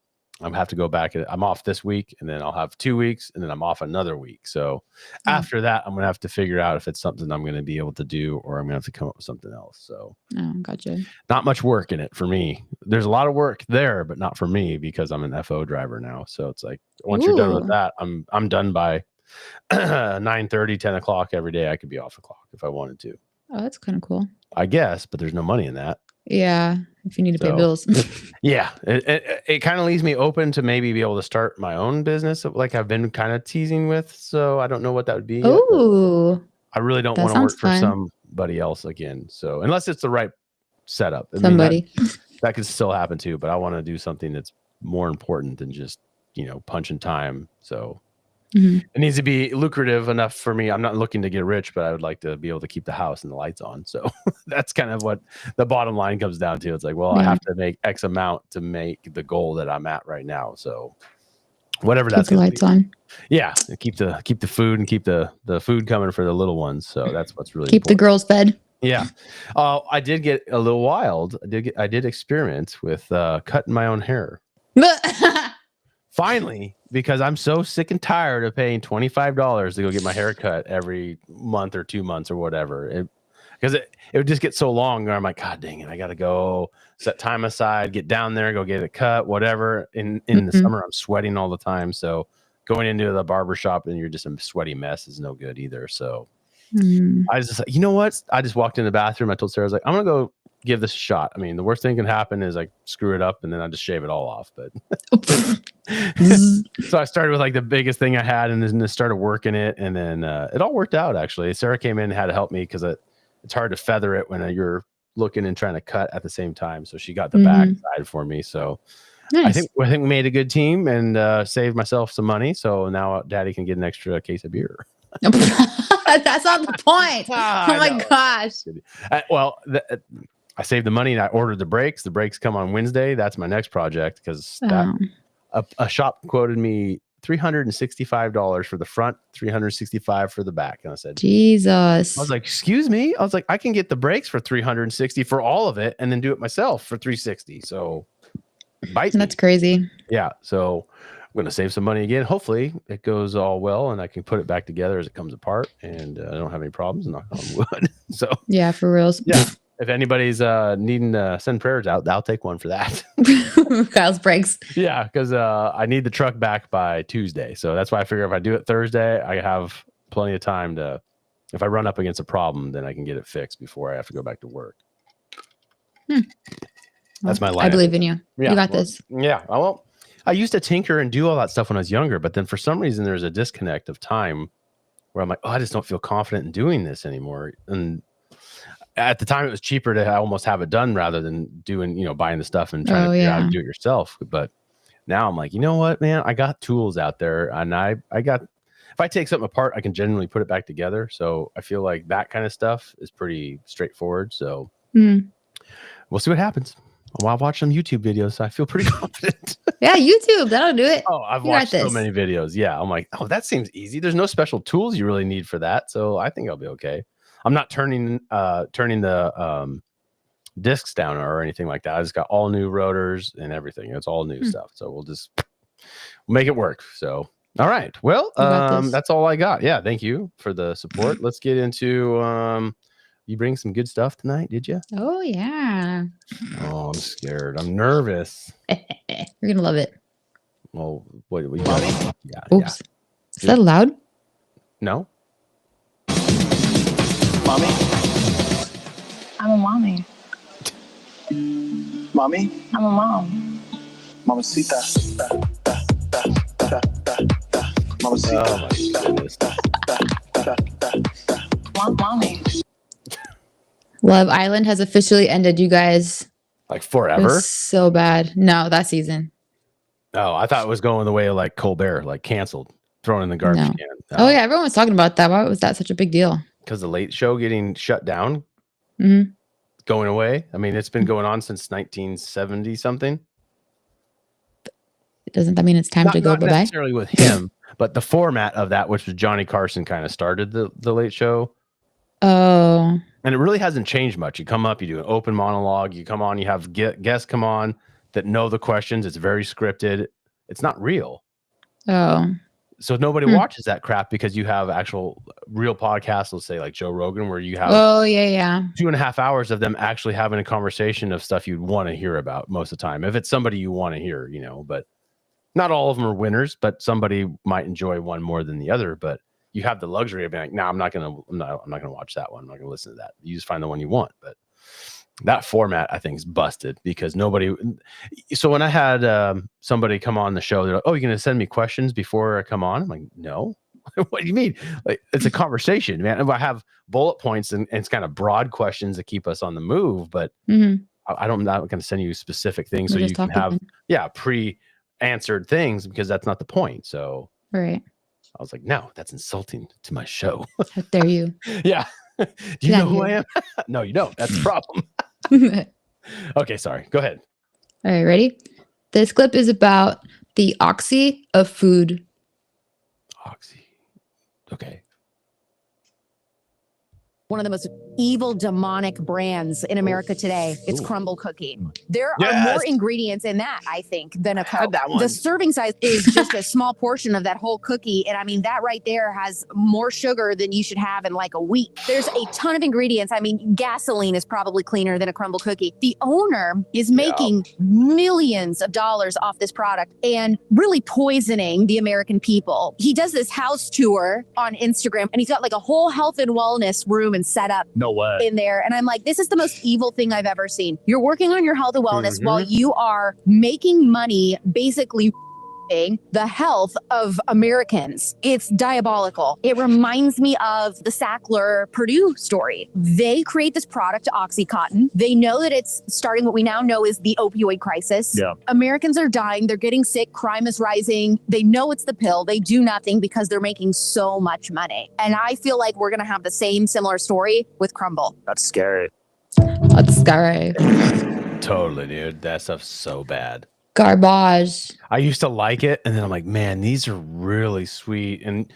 I'm have to go back. I'm off this week, and then I'll have 2 weeks, and then I'm off another week. So after that, I'm gonna have to figure out if it's something I'm gonna be able to do, or I'm gonna have to come up with something else. So gotcha. Not much work in it for me. There's a lot of work there, but not for me because I'm an FO driver now. So it's like once you're done with that, I'm done by 9:30, 10 o'clock every day. I could be off the clock if I wanted to. Oh, that's kind of cool. I guess, but there's no money in that. Yeah, if you need to pay bills. Yeah, it kind of leaves me open to maybe be able to start my own business, like I've been kind of teasing with. So I don't know what that would be. Oh, I really don't want to work for somebody else again. So unless it's the right setup, I mean, that could still happen too. But I want to do something that's more important than just punching time. So it needs to be lucrative enough for me. I'm not looking to get rich, but I would like to be able to keep the house and the lights on. So that's kind of what the bottom line comes down to. It's like, well, I have to make X amount to make the goal that I'm at right now. So whatever that's the lights on. Yeah, keep the food and keep the food coming for the little ones. So that's what's really keep important. the girls fed. Yeah. I did get a little wild. I did experiment with cutting my own hair. Finally, because I'm so sick and tired of paying $25 to go get my hair cut every month or 2 months or whatever. Because it would just get so long. I'm like, God dang it, I got to go set time aside, get down there, go get it cut, whatever. In the summer, I'm sweating all the time. So going into the barbershop and you're just a sweaty mess is no good either. So I was just like, you know what? I just walked in the bathroom. I told Sarah, I was like, I'm going to go give this a shot. I mean, the worst thing can happen is I screw it up and then I just shave it all off. But so I started with like the biggest thing I had and then just started working it. And then it all worked out, actually. Sarah came in and had to help me because it's hard to feather it when you're looking and trying to cut at the same time. So she got the back side for me. So nice. I think we made a good team and saved myself some money. So now Daddy can get an extra case of beer. That's not the point. Oh my gosh. I saved the money and I ordered the brakes. The brakes come on Wednesday. That's my next project because a shop quoted me $365 for the front, $365 for the back. And I said, Jesus. I was like, excuse me. I was like, I can get the brakes for $360 for all of it and then do it myself for $360. So that's crazy. Yeah. So I'm going to save some money again. Hopefully it goes all well and I can put it back together as it comes apart and I don't have any problems, knock on wood. So yeah, for reals. Yeah. If anybody's needing to send prayers out, I'll take one for that. Kyle's brakes. Yeah, because I need the truck back by Tuesday. So that's why I figure if I do it Thursday, I have plenty of time to, if I run up against a problem, then I can get it fixed before I have to go back to work. That's my life. I believe in you. Yeah, you got this. Yeah. Well, I used to tinker and do all that stuff when I was younger, but then for some reason there's a disconnect of time where I'm like, oh, I just don't feel confident in doing this anymore. And at the time it was cheaper to almost have it done rather than doing, buying the stuff and trying to figure out how to do it yourself. But now I'm like, you know what, man, I got tools out there and I got, if I take something apart, I can generally put it back together. So I feel like that kind of stuff is pretty straightforward. So we'll see what happens. I'll watch some YouTube videos. So I feel pretty confident. Yeah, YouTube, that'll do it. Oh, I've watched so many videos. Yeah. I'm like, oh, that seems easy. There's no special tools you really need for that. So I think I'll be okay. I'm not turning the discs down or anything like that. I just got all new rotors and everything. It's all new stuff. So we'll make it work. So, all right. Well, that's all I got. Yeah. Thank you for the support. Let's get into, you bring some good stuff tonight, did you? Oh, yeah. Oh, I'm scared. I'm nervous. You're going to love it. Well, what we got? Yeah. Oops. Yeah. Is that loud? No. Mommy? I'm a mommy. Mommy? I'm a mom. Mamacita. Mamacita. Oh my goodness. Mommy. Love Island has officially ended, you guys. Like forever? So bad. No, that season. Oh, I thought it was going the way of like Colbert, like canceled, thrown in the garbage can. Oh yeah, everyone was talking about that. Why was that such a big deal? Because the Late Show getting shut down, going away. I mean, it's been going on since 1970 something. Doesn't that mean it's time to go bye-bye? Not necessarily with him, but the format of that, which was Johnny Carson, kind of started the Late Show. Oh. And it really hasn't changed much. You come up, you do an open monologue, you come on, you have guests come on that know the questions. It's very scripted. It's not real. Oh. So nobody watches that crap because you have actual real podcasts, let's say like Joe Rogan, where you have 2.5 hours of them actually having a conversation of stuff you'd want to hear about most of the time. If it's somebody you want to hear, but not all of them are winners, but somebody might enjoy one more than the other. But you have the luxury of being like, no, I'm not gonna watch that one. I'm not gonna listen to that. You just find the one you want. But that format, I think, is busted because nobody. So when I had somebody come on the show, they're like, "Oh, you're gonna send me questions before I come on?" I'm like, "No." What do you mean? Like, it's a conversation, man. I have bullet points and it's kind of broad questions that keep us on the move, but I'm not going to send you specific things so you can have pre-answered things because that's not the point. So right. I was like, no, that's insulting to my show. How dare you? Yeah. Do you know who I am? No, you don't. That's the problem. Okay, sorry. Go ahead. All right, ready? This clip is about the oxy of food. Oxy. Okay. One of the most evil demonic brands in America today. It's Crumble Cookie. There are more ingredients in that, I think, than a Coke. The serving size is just a small portion of that whole cookie. And I mean, that right there has more sugar than you should have in like a week. There's a ton of ingredients. I mean, gasoline is probably cleaner than a Crumble Cookie. The owner is making millions of dollars off this product and really poisoning the American people. He does this house tour on Instagram and he's got like a whole health and wellness room and set up in there. And I'm like, this is the most evil thing I've ever seen. You're working on your health and wellness while you are making money, basically the health of Americans. It's diabolical. It reminds me of the Sackler Purdue story. They create this product, Oxycontin. They know that it's starting what we now know is the opioid crisis. Yeah. Americans are dying. They're getting sick. Crime is rising. They know it's the pill. They do nothing because they're making so much money. And I feel like we're going to have the same similar story with Crumble. That's scary. That's scary. Totally, dude. That stuff's so bad. Garbage. I used to like it, and then I'm like, man, these are really sweet, and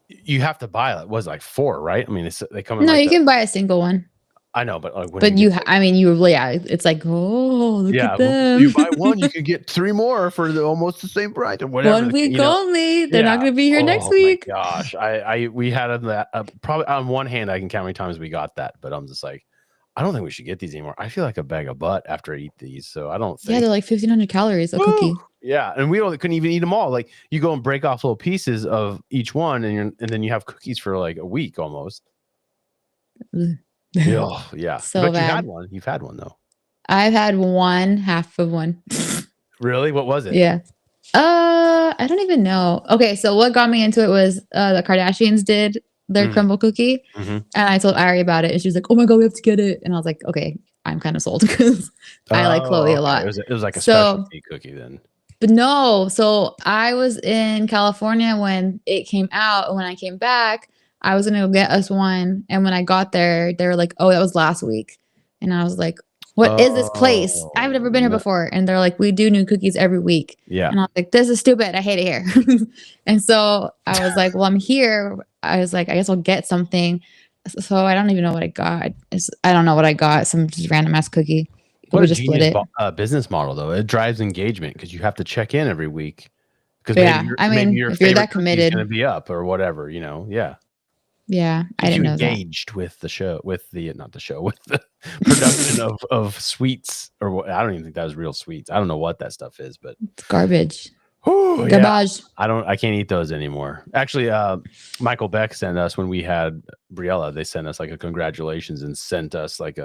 you have to buy it. Was like 4, right? I mean, they come in. No, like you can buy a single one. I know, but like, it's like, oh, look at them. You buy one, you can get 3 more for almost the same price or whatever. 1 week only. They're not going to be here next week. Oh my gosh, we had that probably on one hand. I can count how many times we got that, but I'm just like, I don't think we should get these anymore. I feel like a bag of butt after I eat these, so I don't think. Yeah, they're like 1,500 calories a cookie. Yeah, and we couldn't even eat them all. Like you go and break off little pieces of each one, and then you have cookies for like a week almost. Yeah. So but bad. You've had one though. I've had half of one. Really? What was it? Yeah. I don't even know. Okay, so what got me into it was the Kardashians did their crumble cookie, and I told Ari about it, and she was like, "Oh my god, we have to get it!" And I was like, "Okay, I'm kind of sold because I like Chloe a lot." It was like a specialty cookie then. But no, so I was in California when it came out, and when I came back, I was gonna go get us one, and when I got there, they were like, "Oh, that was last week," and I was like, "What is this place? I've never been here before." And they're like, "We do new cookies every week." Yeah. And I was like, "This is stupid. I hate it here." And so I was like, "Well, I'm here." I was like, "I guess I'll get something." So I don't even know what I got. I don't know what I got. Some just random ass cookie. What a genius business model, though. It drives engagement because you have to check in every week. Because maybe your if you're that committed, going to be up or whatever, Yeah. Yeah, I didn't know that. Engaged with the show, with the production of sweets, or I don't even think that was real sweets. I don't know what that stuff is, but it's garbage. Garbage. Yeah. I can't eat those anymore. Actually, Michael Beck sent us when we had Briella. They sent us like a congratulations and sent us like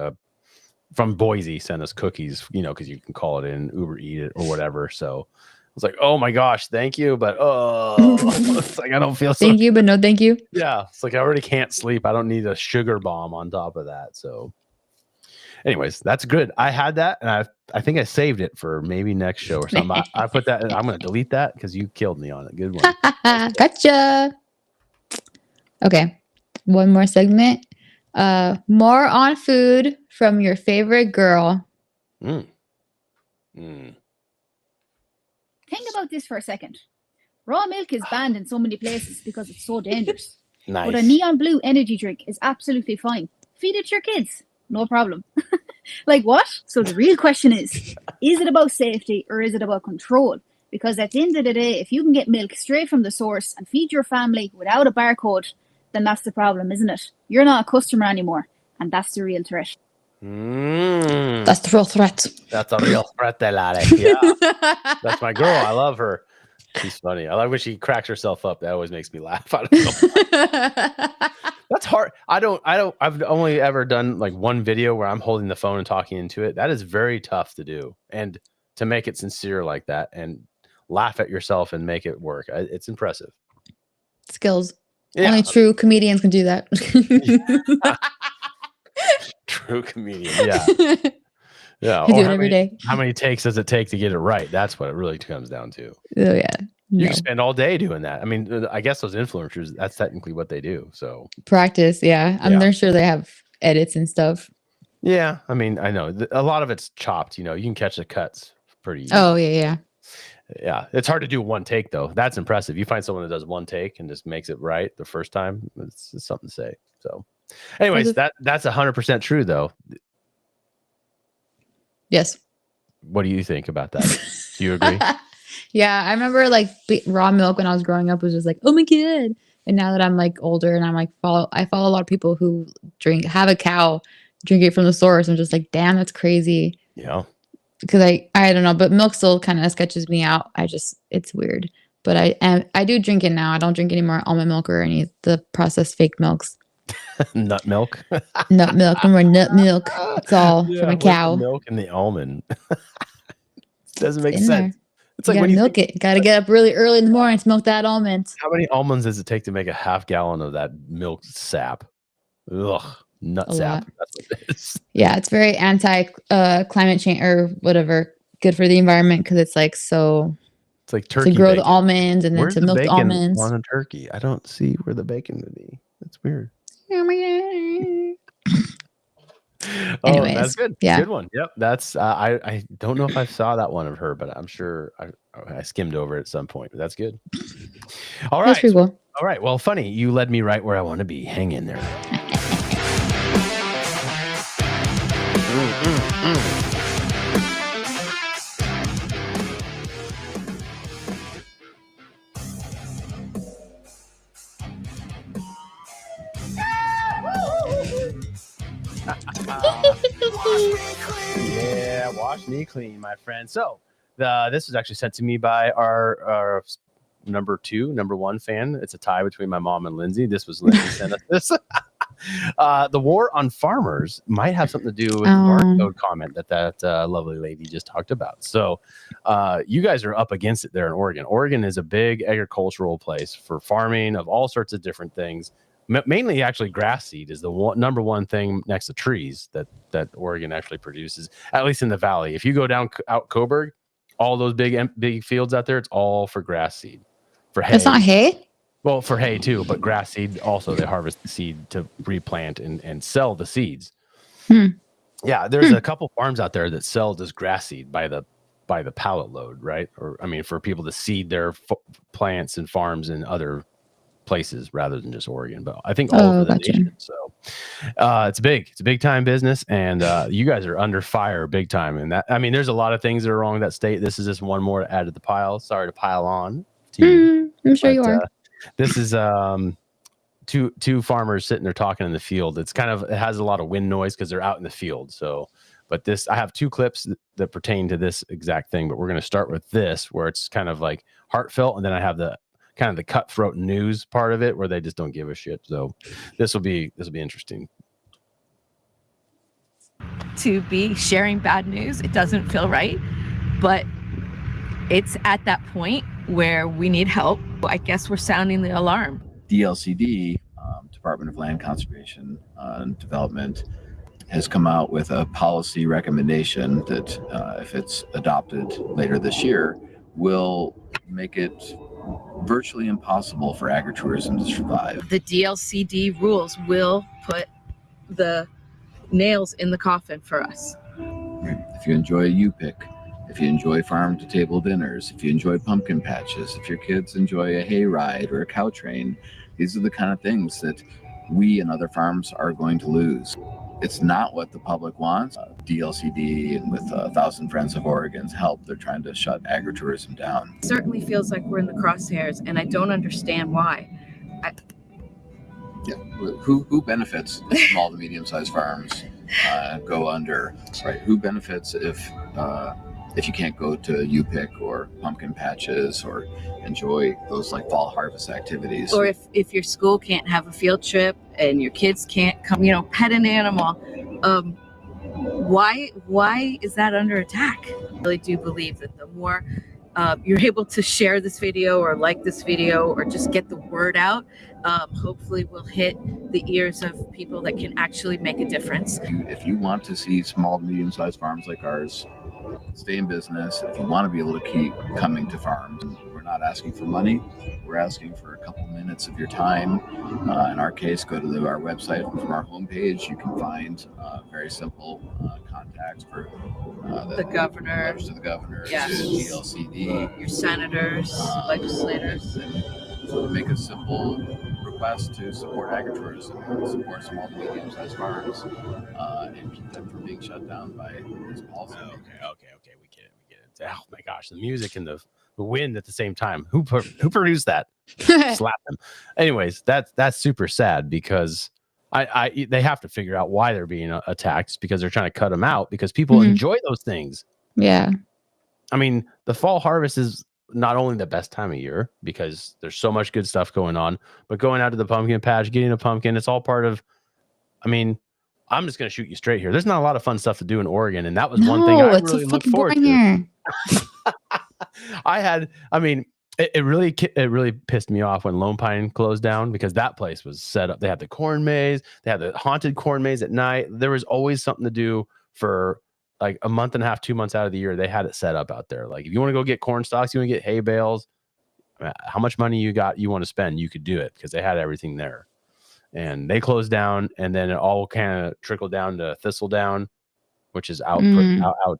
from Boise, sent us cookies. Because you can call it in Uber Eat it or whatever. So I was like, oh my gosh, thank you, but it's like I don't feel so. Thank you, but no, thank you. Yeah, it's like I already can't sleep. I don't need a sugar bomb on top of that. So, anyways, that's good. I had that, and I think I saved it for maybe next show or something. I put that. I'm going to delete that because you killed me on it. Good one. Gotcha. Okay, one more segment. More on food from your favorite girl. Think about this for a second. Raw milk is banned in so many places because it's so dangerous. Nice. But a neon blue energy drink is absolutely fine. Feed it to your kids. No problem. Like what? So the real question is it about safety or is it about control? Because at the end of the day, if you can get milk straight from the source and feed your family without a barcode, then that's the problem, isn't it? You're not a customer anymore. And that's the real threat. That's the real threat. That's a real threat, laddie. Yeah. That's my girl. I love her. She's funny. I like when she cracks herself up. That always makes me laugh. I don't know. That's hard. I've only ever done like one video where I'm holding the phone and talking into it. That is very tough to do. And to make it sincere like that and laugh at yourself and make it work. It's impressive. Skills. Yeah. Only true comedians can do that. True comedian. Yeah. Yeah. I do it every day. How many takes does it take to get it right? That's what it really comes down to. Oh, yeah. You can spend all day doing that. I mean, I guess those influencers, that's technically what they do. So practice. Yeah. I'm sure they have edits and stuff. Yeah. I mean, I know a lot of it's chopped. You can catch the cuts pretty easy. Oh, yeah. Yeah. It's hard to do one take, though. That's impressive. You find someone that does one take and just makes it right the first time. It's something to say. So anyways, that's 100% true, though. Yes. What do you think about that? Do you agree? Yeah, I remember like raw milk when I was growing up was just like, oh my God. And now that I'm like older and I'm like, I follow a lot of people who have a cow, drink it from the source. I'm just like, damn, that's crazy. Yeah. Because I don't know, but milk still kind of sketches me out. It's weird. But I do drink it now. I don't drink any more almond milk or any of the processed fake milks. Nut milk. Nut milk. No more nut milk. It's all from a cow. The milk and the almond. Doesn't make sense. It's like when you milk it. Got to get up really early in the morning to milk that almond. How many almonds does it take to make a half gallon of that milk sap? Ugh, nut sap. That's what it is. Yeah, it's very anti climate change or whatever. Good for the environment because it's like so. It's like turkey to grow bacon. The almonds and then to milk the almonds on a turkey. I don't see where the bacon would be. That's weird. Oh my God. Anyways, that's good. Yeah. Good one. Yep. That's I don't know if I saw that one of her, but I'm sure I skimmed over it at some point. But that's good. All right. That's pretty cool. All right. Well, funny. You led me right where I want to be. Hang in there. Yeah, wash me clean, my friend. So this was actually sent to me by our number one fan. It's a tie between my mom and Lindsay. This was Lindsay sent us this. The war on farmers might have something to do with the barcode comment that lovely lady just talked about. So you guys are up against it there in Oregon. Oregon is a big agricultural place for farming of all sorts of different things. Mainly, actually, grass seed is the number one thing next to trees that Oregon actually produces, at least in the valley. If you go down out Coburg, all those big fields out there, it's all for grass seed. For hay. It's not hay? Well, for hay too, but grass seed also, they harvest the seed to replant and sell the seeds. Yeah, there's a couple farms out there that sell this grass seed by the pallet load, right? Or I mean, for people to seed their plants and farms in other places rather than just Oregon, but I think all over the nation. So it's big. It's a big time business, and you guys are under fire big time. And that, I mean, there's a lot of things that are wrong with that state. This is just one more to add to the pile. Sorry to pile on to you. I'm sure you are. This is two farmers sitting there talking in the field. It has a lot of wind noise because they're out in the field. So, but I have two clips that pertain to this exact thing, but we're going to start with this where it's kind of like heartfelt, and then I have the kind of the cutthroat news part of it where they just don't give a shit. So this will be interesting. To be sharing bad news, it doesn't feel right, but it's at that point where we need help. I guess we're sounding the alarm. DLCD, Department of Land Conservation and Development, has come out with a policy recommendation that if it's adopted later this year, will make it virtually impossible for agritourism to survive. The DLCD rules will put the nails in the coffin for us. If you enjoy a U-pick, if you enjoy farm-to-table dinners, if you enjoy pumpkin patches, if your kids enjoy a hay ride or a cow train, these are the kind of things that we and other farms are going to lose. It's not what the public wants. DLCD and with 1,000 Friends of Oregon's help, they're trying to shut agritourism down. It certainly feels like we're in the crosshairs, and I don't understand why. Who benefits if small to medium-sized farms go under, right? Who benefits if if you can't go to U-Pick or pumpkin patches or enjoy those like fall harvest activities. Or if your school can't have a field trip and your kids can't come, pet an animal, why is that under attack? I really do believe that the more you're able to share this video or like this video or just get the word out, hopefully we'll hit the ears of people that can actually make a difference. If you want to see small to medium-sized farms like ours stay in business, if you want to be able to keep coming to farms, we're not asking for money. We're asking for a couple minutes of your time. In our case, go to our website. From our homepage, you can find very simple contacts for the governor, letters to the governor, yes, to GLCD, your senators, legislators. And so to make a simple request to support agritourism, support small to medium-sized farms, and keep them from being shut down by this policy. Okay, we get it. Oh my gosh, the music and the wind at the same time. Who produced that? Slap them. Anyways, that's super sad because they have to figure out why they're being attacked, because they're trying to cut them out because people enjoy those things. Yeah. I mean, the fall harvest is not only the best time of year because there's so much good stuff going on, but going out to the pumpkin patch, getting a pumpkin, it's all part of, I mean, I'm just going to shoot you straight here. There's not a lot of fun stuff to do in Oregon. And that was one thing I really looked forward to. It really pissed me off when Lone Pine closed down because that place was set up. They had the corn maze. They had the haunted corn maze at night. There was always something to do for like a month and a half, 2 months out of the year. They had it set up out there. Like if you want to go get corn stalks, you want to get hay bales, how much money you want to spend, you could do it because they had everything there. And they closed down, and then it all kind of trickled down to Thistledown, which is out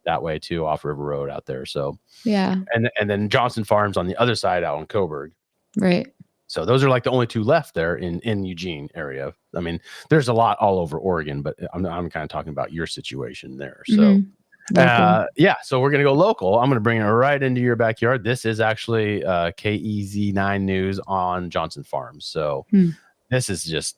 that way too, off River Road out there. So yeah, and then Johnson Farms on the other side out in Coburg. Right. So those are like the only two left there in Eugene area. I mean, there's a lot all over Oregon, but I'm kind of talking about your situation there. So so we're gonna go local. I'm gonna bring it right into your backyard. This is actually KEZ9 News on Johnson Farms. So this is just,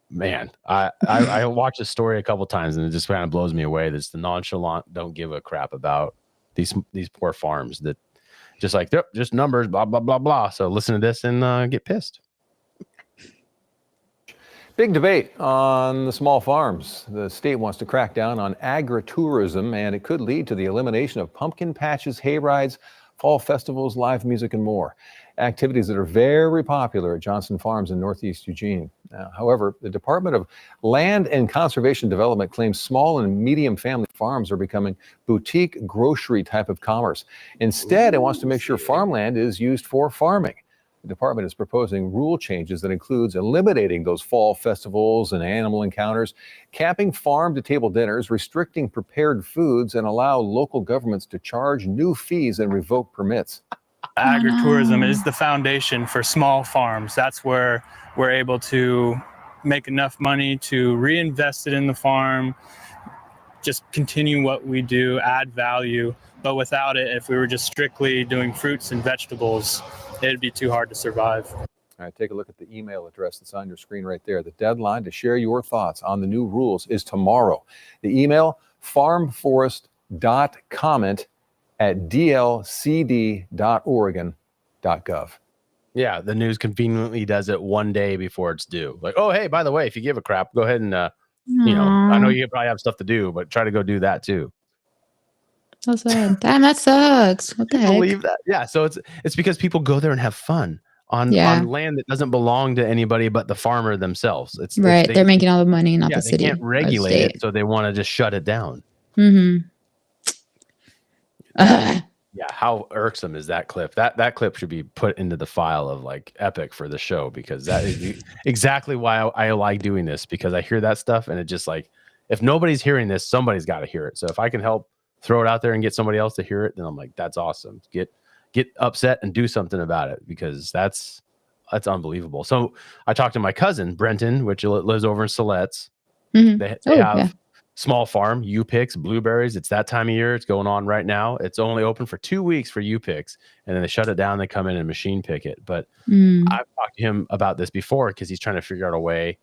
man, I watched this story a couple times and it just kind of blows me away. That's the nonchalant, don't give a crap about these poor farms that just like they're just numbers, blah blah blah blah. So listen to this and get pissed. Big debate on the small farms. The state wants to crack down on agritourism, and it could lead to the elimination of pumpkin patches, hay rides, fall festivals, live music, and more. Activities that are very popular at Johnson Farms in Northeast Eugene. However, the Department of Land and Conservation Development claims small and medium family farms are becoming boutique grocery type of commerce. Instead, it wants to make sure farmland is used for farming. The department is proposing rule changes that includes eliminating those fall festivals and animal encounters, capping farm-to-table dinners, restricting prepared foods, and allow local governments to charge new fees and revoke permits. Agritourism is the foundation for small farms. That's where we're able to make enough money to reinvest it in the farm, just continue what we do, add value. But without it, if we were just strictly doing fruits and vegetables, it'd be too hard to survive. All right, take a look at the email address that's on your screen right there. The deadline to share your thoughts on the new rules is tomorrow. The email, farmforest.comment@dlcd.oregon.gov. Yeah, the news conveniently does it one day before it's due. Like, oh, hey, by the way, if you give a crap, go ahead and, I know you probably have stuff to do, but try to go do that too. So sad. Damn, that sucks. What the heck? Believe that? Yeah. So it's because people go there and have fun on land that doesn't belong to anybody but the farmer themselves. It's right. They're making all the money, not the city. They can't regulate it, so they want to just shut it down. Yeah. How irksome is that clip? That clip should be put into the file of like epic for the show, because that is exactly why I like doing this, because I hear that stuff and it just like, if nobody's hearing this, somebody's got to hear it. So if I can help throw it out there and get somebody else to hear it, then I'm like, that's awesome. Get upset and do something about it, because that's unbelievable. So I talked to my cousin Brenton, which lives over in Siletz. They have small farm, U-Picks, blueberries. It's that time of year. It's going on right now. It's only open for 2 weeks for U-Picks, and then they shut it down. They come in and machine pick it. But I've talked to him about this before, because he's trying to figure out a way.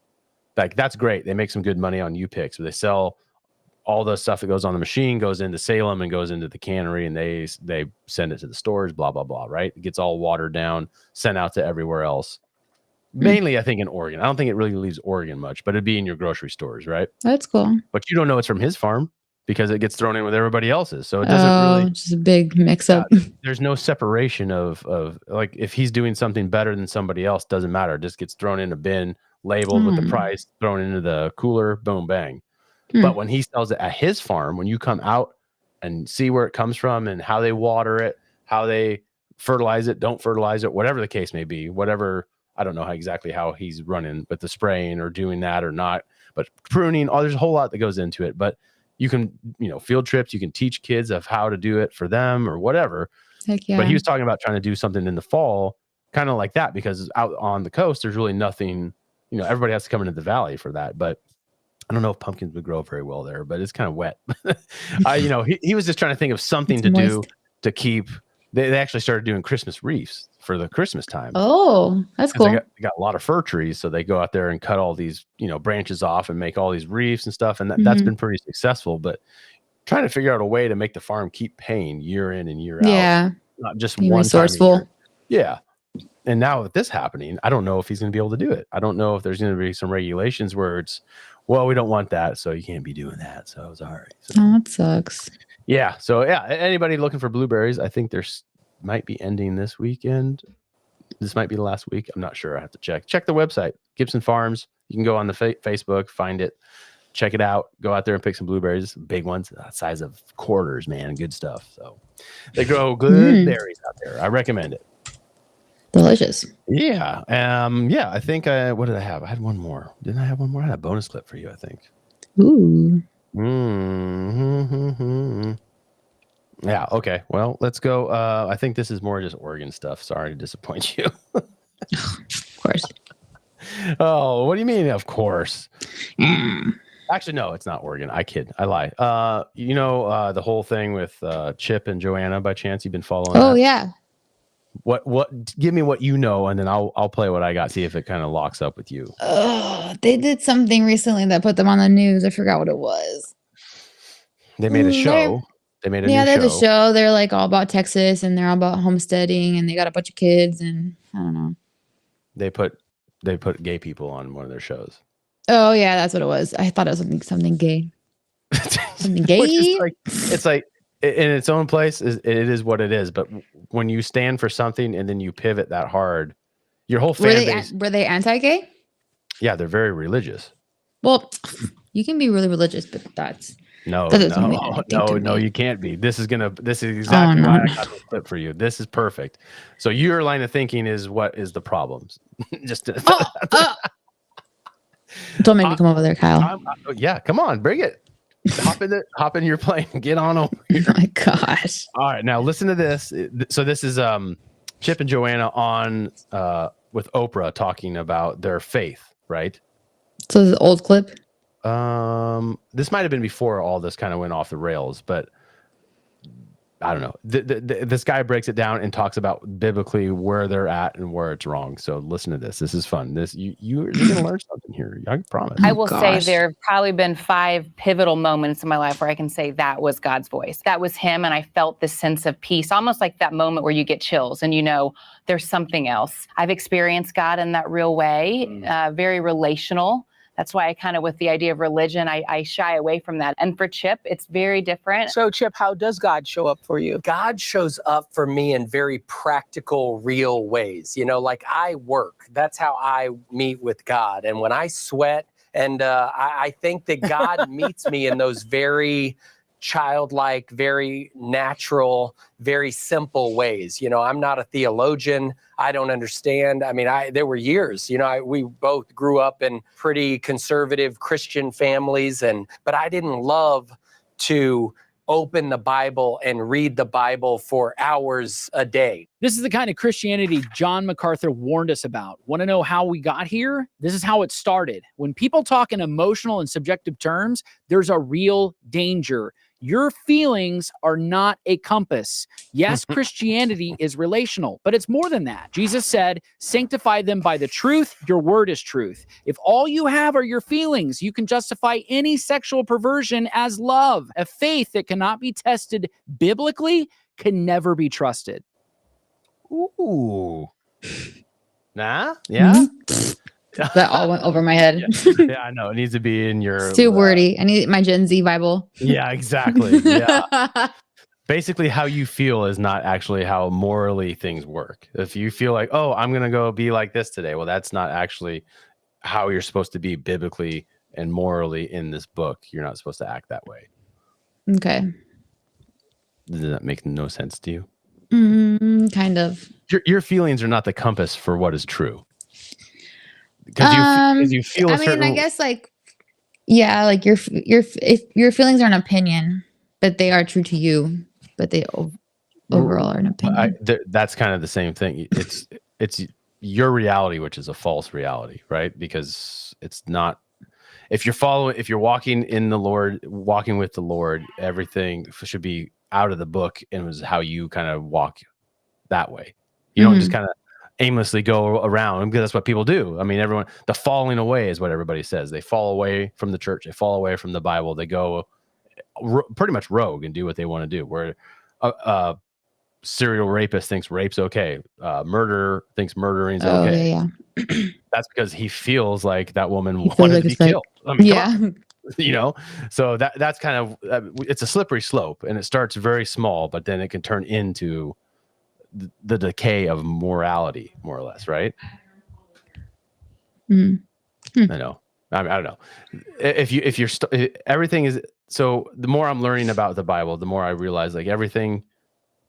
Like, that's great. They make some good money on U-Picks, but they sell all the stuff that goes on the machine goes into Salem and goes into the cannery, and they send it to the stores, blah, blah, blah, right? It gets all watered down, sent out to everywhere else. Mainly, I think, in Oregon. I don't think it really leaves Oregon much, but it'd be in your grocery stores, right? That's cool. But you don't know it's from his farm because it gets thrown in with everybody else's. So it doesn't really... just a big mix-up. There's no separation of like, if he's doing something better than somebody else, doesn't matter. It just gets thrown in a bin, labeled with the price, thrown into the cooler, boom, bang. But when he sells it at his farm, when you come out and see where it comes from and how they water it, how they fertilize it, don't fertilize it, whatever the case may be, whatever, I don't know exactly how he's running with the spraying or doing that or not, but pruning, there's a whole lot that goes into it. But you can, field trips, you can teach kids of how to do it for them or whatever. Heck yeah. But he was talking about trying to do something in the fall, kind of like that, because out on the coast, there's really nothing, everybody has to come into the valley for that. But I don't know if pumpkins would grow very well there, but it's kind of wet. He was just trying to think of something to do to keep, they actually started doing Christmas wreaths for the Christmas time. Oh, that's cool. They got a lot of fir trees. So they go out there and cut all these, branches off and make all these wreaths and stuff. And that's been pretty successful, but trying to figure out a way to make the farm keep paying year in and year out. Yeah. Not just Be one resourceful. Yeah. And now with this happening, I don't know if he's going to be able to do it. I don't know if there's going to be some regulations where it's, well, we don't want that, so you can't be doing that. So sorry. So, oh, that sucks. Yeah. So yeah, anybody looking for blueberries, I think there's might be ending this weekend. This might be the last week. I'm not sure. I have to check the website, Gibson Farms. You can go on the Facebook, find it, check it out, go out there and pick some blueberries, big ones, size of quarters, man, good stuff. So they grow good berries out there. I recommend it. Delicious. Yeah. Yeah, I think what did I have? I had one more. Didn't I have one more? I had a bonus clip for you, I think. Ooh. Yeah, okay. Well, let's go. I think this is more just Oregon stuff. Sorry to disappoint you. Of course. Oh, what do you mean, of course? Actually, no, it's not Oregon. I kid. I lie. The whole thing with Chip and Joanna, by chance? You've been following Oh, that? yeah. What give me what you know, and then I'll play what I got, see if it kind of locks up with you. They did something recently that put them on the news. I forgot what it was. They made a show. They made a new they had show. a show. They're like all about Texas, and they're all about homesteading, and they got a bunch of kids, and I don't know. They put gay people on one of their shows. Oh yeah, that's what it was. I thought it was something gay. Something gay. It's like in its own place, it is what it is. But when you stand for something and then you pivot that hard, your whole fan base. Were they anti-gay? Yeah, they're very religious. Well, you can be really religious, but that's no, you can't be. This is exactly why I got this clip for you. This is perfect. So your line of thinking is, what is the problem? Don't make me come over there, Kyle. Yeah, come on, bring it. Hop in your plane and get on over here. Oh my gosh. All right, now listen to this. So this is Chip and Joanna on with Oprah talking about their faith, right? So this is an old clip? This might have been before all this kind of went off the rails, but I don't know. This guy breaks it down and talks about biblically where they're at and where it's wrong. So listen to this. This is fun. You're gonna learn something here. I promise. I will say there have probably been 5 pivotal moments in my life where I can say that was God's voice. That was him, and I felt this sense of peace, almost like that moment where you get chills and there's something else. I've experienced God in that real way, very relational. That's why I kind of, with the idea of religion, I shy away from that. And for Chip, it's very different. So Chip, how does God show up for you? God shows up for me in very practical, real ways. Like I work. That's how I meet with God. And when I sweat, and I think that God meets me in those very childlike, very natural, very simple ways. I'm not a theologian. I don't understand. I mean, there were years, we both grew up in pretty conservative Christian families, but I didn't love to open the Bible and read the Bible for hours a day. This is the kind of Christianity John MacArthur warned us about. Want to know how we got here? This is how it started. When people talk in emotional and subjective terms, there's a real danger. Your feelings are not a compass. Yes, Christianity is relational, but it's more than that. Jesus said, sanctify them by the truth. Your word is truth. If all you have are your feelings, you can justify any sexual perversion as love. A faith that cannot be tested biblically can never be trusted. Ooh. Nah? Yeah? That all went over my head. Yeah, I know. It needs to be in your... It's too wordy. I need my Gen Z Bible. Yeah, exactly. Yeah. Basically, how you feel is not actually how morally things work. If you feel like, oh, I'm going to go be like this today, well, that's not actually how you're supposed to be biblically and morally in this book. You're not supposed to act that way. Okay. Does that make no sense to you? Kind of. Your feelings are not the compass for what is true. Because you feel. I mean, I guess like, yeah, like your feelings are an opinion, but they are true to you. But they overall are an opinion. That's kind of the same thing. It's your reality, which is a false reality, right? Because it's not. If you're walking in the Lord, walking with the Lord, everything should be out of the book, and it was how you kind of walk that way. You don't just kind of aimlessly go around, because that's what people do. I mean, the falling away is what everybody says. They fall away from the church. They fall away from the Bible. They go pretty much rogue and do what they want to do. Where a serial rapist thinks rape's okay. Murderer thinks murdering's okay. Yeah. That's because he feels like that woman wanted to be killed. I mean, so that's kind of it's a slippery slope, and it starts very small, but then it can turn into the decay of morality, more or less, right? I know. I don't know. If you're everything is so. The more I'm learning about the Bible, the more I realize like everything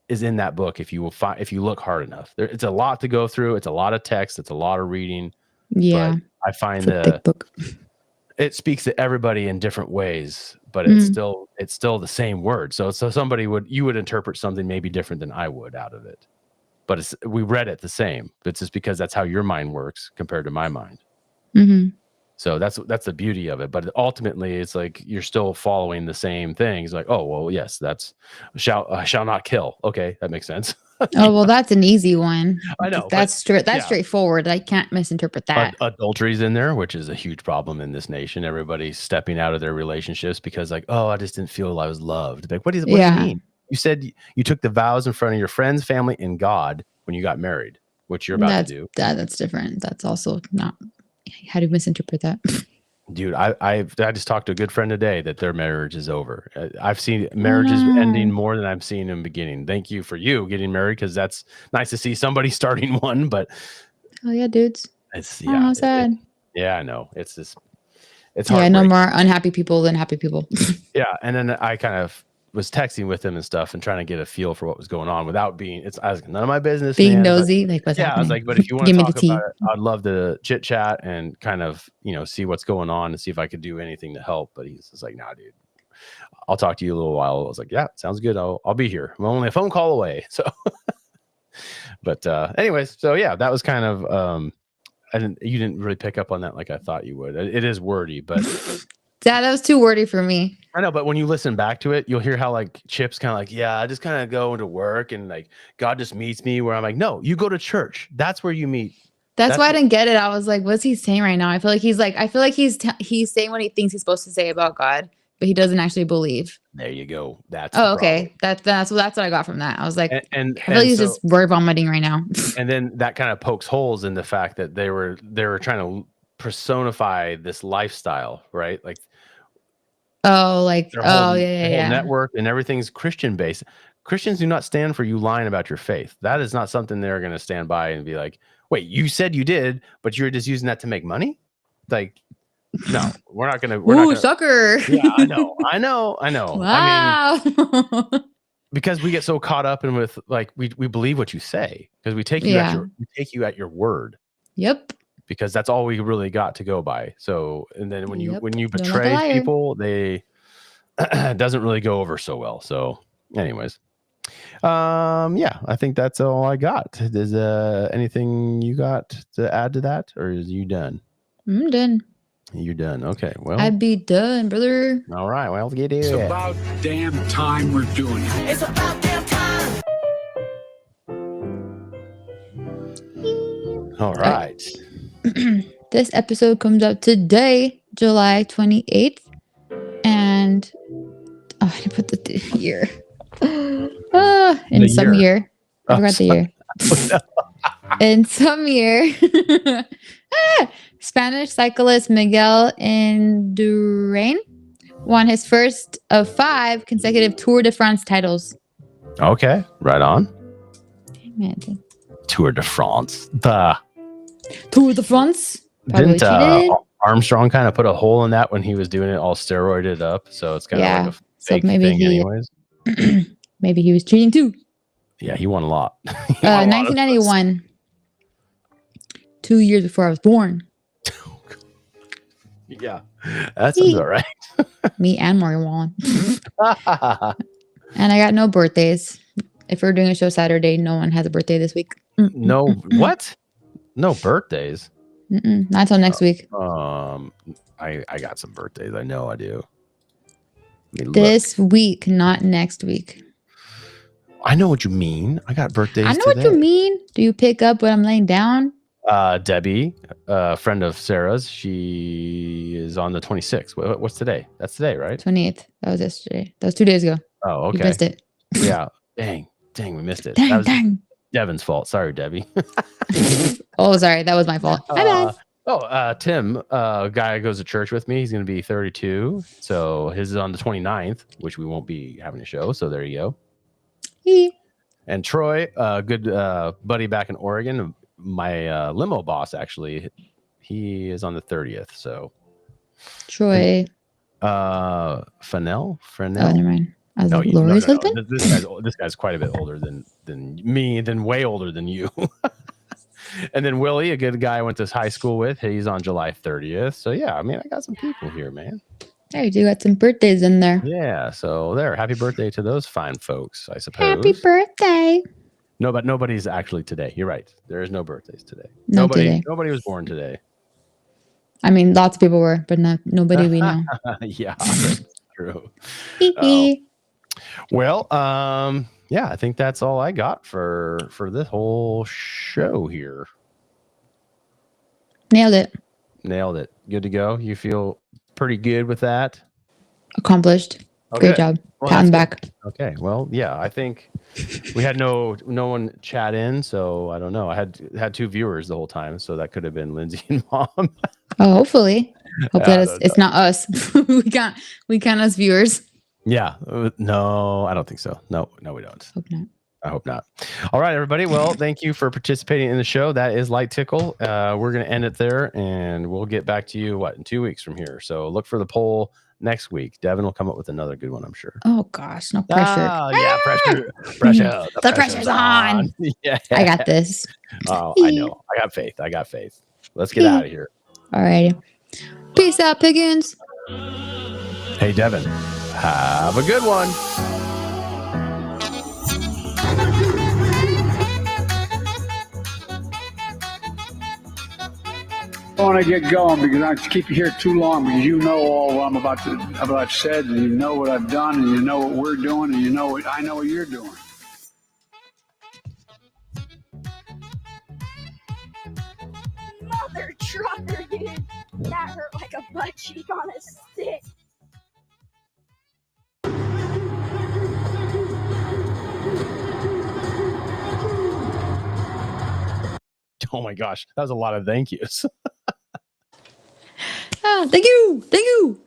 is in that book. If you look hard enough, it's a lot to go through. It's a lot of text. It's a lot of reading. Yeah, but I find it speaks to everybody in different ways, but it's still the same word. So you would interpret something maybe different than I would out of it, but we read it the same. It's just because that's how your mind works compared to my mind. So that's the beauty of it. But ultimately, it's like you're still following the same things. Like, oh well, yes, that's shall not kill. Okay, that makes sense. Oh well, that's an easy one. I know that's straightforward. I can't misinterpret that. Adultery's in there, which is a huge problem in this nation. Everybody's stepping out of their relationships because, like, oh, I just didn't feel I was loved. Like, what do you mean? You said you took the vows in front of your friends, family, and God when you got married, which you're about to do. That's different. That's also not. How do you misinterpret that? Dude, I just talked to a good friend today that their marriage is over. I've seen marriages ending more than I've seen them beginning. Thank you for you getting married, because that's nice to see somebody starting one. But oh yeah, dudes, it's how sad. Yeah, I know. It's yeah, I know more unhappy people than happy people. Yeah, and then I kind of was texting with him and stuff and trying to get a feel for what was going on without being. I was like, none of my business. Being nosy, like what's happening? I was like, but if you want to talk about it, I'd love to chit chat and kind of see what's going on and see if I could do anything to help. But he's just like, nah, dude, I'll talk to you a little while. I was like, yeah, sounds good. I'll be here. I'm only a phone call away. So, but anyways, so yeah, that was kind of you didn't really pick up on that like I thought you would. It is wordy, but. Yeah, that was too wordy for me. I know, but when you listen back to it, you'll hear how like Chip's kind of like, yeah, I just kind of go into work and like God just meets me where I'm like, no, you go to church. That's where you meet. That's why I didn't get it. I was like, what's he saying right now? I feel like he's saying what he thinks he's supposed to say about God, but he doesn't actually believe. There you go. That's okay. That's what I got from that. I was like, I feel like he's just word vomiting right now. And then that kind of pokes holes in the fact that they were trying to personify this lifestyle, right? Like. Yeah. Network and everything's Christian based. Christians do not stand for you lying about your faith. That is not something they're going to stand by and be like, wait, you said you did, but you're just using that to make money. Like, no, we're not going to. Ooh, sucker. Yeah, I know. Wow. I mean, because we get so caught up in with like, we believe what you say because we take you at your word. Yep. Because that's all we really got to go by. So, and then when you betray people, it doesn't really go over so well. So, anyways, yeah, I think that's all I got. Is anything you got to add to that, or is you done? I'm done. You're done. Okay. Well, I'd be done, brother. All right. Well, get it. It's about damn time we're doing it. It's about damn time. All right. This episode comes out today, July 28th. And I didn't put the year. In some year. I forgot the year. In some year, Spanish cyclist Miguel Indurain won his first of 5 consecutive Tour de France titles. Okay, right on. Damn it. Tour de France. Tour de France. Didn't Armstrong kind of put a hole in that when he was doing it all steroided up? So it's kind of like a fake thing anyways. Maybe he was cheating too. Yeah, he won a lot. 1991. 2 years before I was born. Yeah, that sounds all right. Me and Morgan Wallen. And I got no birthdays. If we're doing a show Saturday, no one has a birthday this week. No, what? No birthdays? Not until next week. I got some birthdays. I know I do. This week, not next week. I know what you mean. I got birthdays. I know what you mean. Do you pick up what I'm laying down? Debbie, a friend of Sarah's, she is on the 26th. What's today? That's today, right? 28th. That was yesterday. That was 2 days ago. Oh, okay. You missed it. Yeah. Dang, we missed it. Dang, that was dang. Devin's fault. Sorry, Debbie. Oh, sorry. That was my fault. My bad. Tim, a guy who goes to church with me, he's going to be 32. So his is on the 29th, which we won't be having a show. So there you go. And Troy, a good buddy back in Oregon, my limo boss, actually, he is on the 30th. So Troy. Fresnel? Oh, never mind. Lori's husband? This guy's quite a bit older than me, way older than you. And then Willie, a good guy I went to high school with, he's on July 30th. So yeah, I mean, I got some people here, man. Hey, you got some birthdays in there. Yeah, so there. Happy birthday to those fine folks, I suppose. Happy birthday. No, but nobody's actually today. You're right. There is no birthdays today. Not today. Nobody was born today. I mean, lots of people were, but nobody we know. Yeah, that's true. Well, yeah, I think that's all I got for this whole show here. Nailed it. Good to go. You feel pretty good with that? Accomplished. Okay. Great job. Well, Pat on the back. Okay. Well, yeah, I think we had no one chat in, so I don't know. I had 2 viewers the whole time, so that could have been Lindsay and Mom. Oh, hopefully it's not us. we count as viewers. Yeah. No, I don't think so. No, we don't. I hope not. All right, everybody. Well, thank you for participating in the show. That is Light Tickle. We're going to end it there, and we'll get back to you, in 2 weeks from here. So look for the poll next week. Devin will come up with another good one, I'm sure. Oh, gosh. No pressure. Oh, yeah, pressure. The pressure's on. Yeah. I got this. Oh, I know. I got faith. Let's get out of here. All righty. Peace out, piggins. Hey, Devin. Have a good one. I want to get going because I keep you here too long because you know all what I've said, and you know what I've done, and you know what we're doing, and I know what you're doing. Mother trucker, dude. That hurt like a butt cheek on a stick. Oh my gosh, that was a lot of thank yous. Thank you.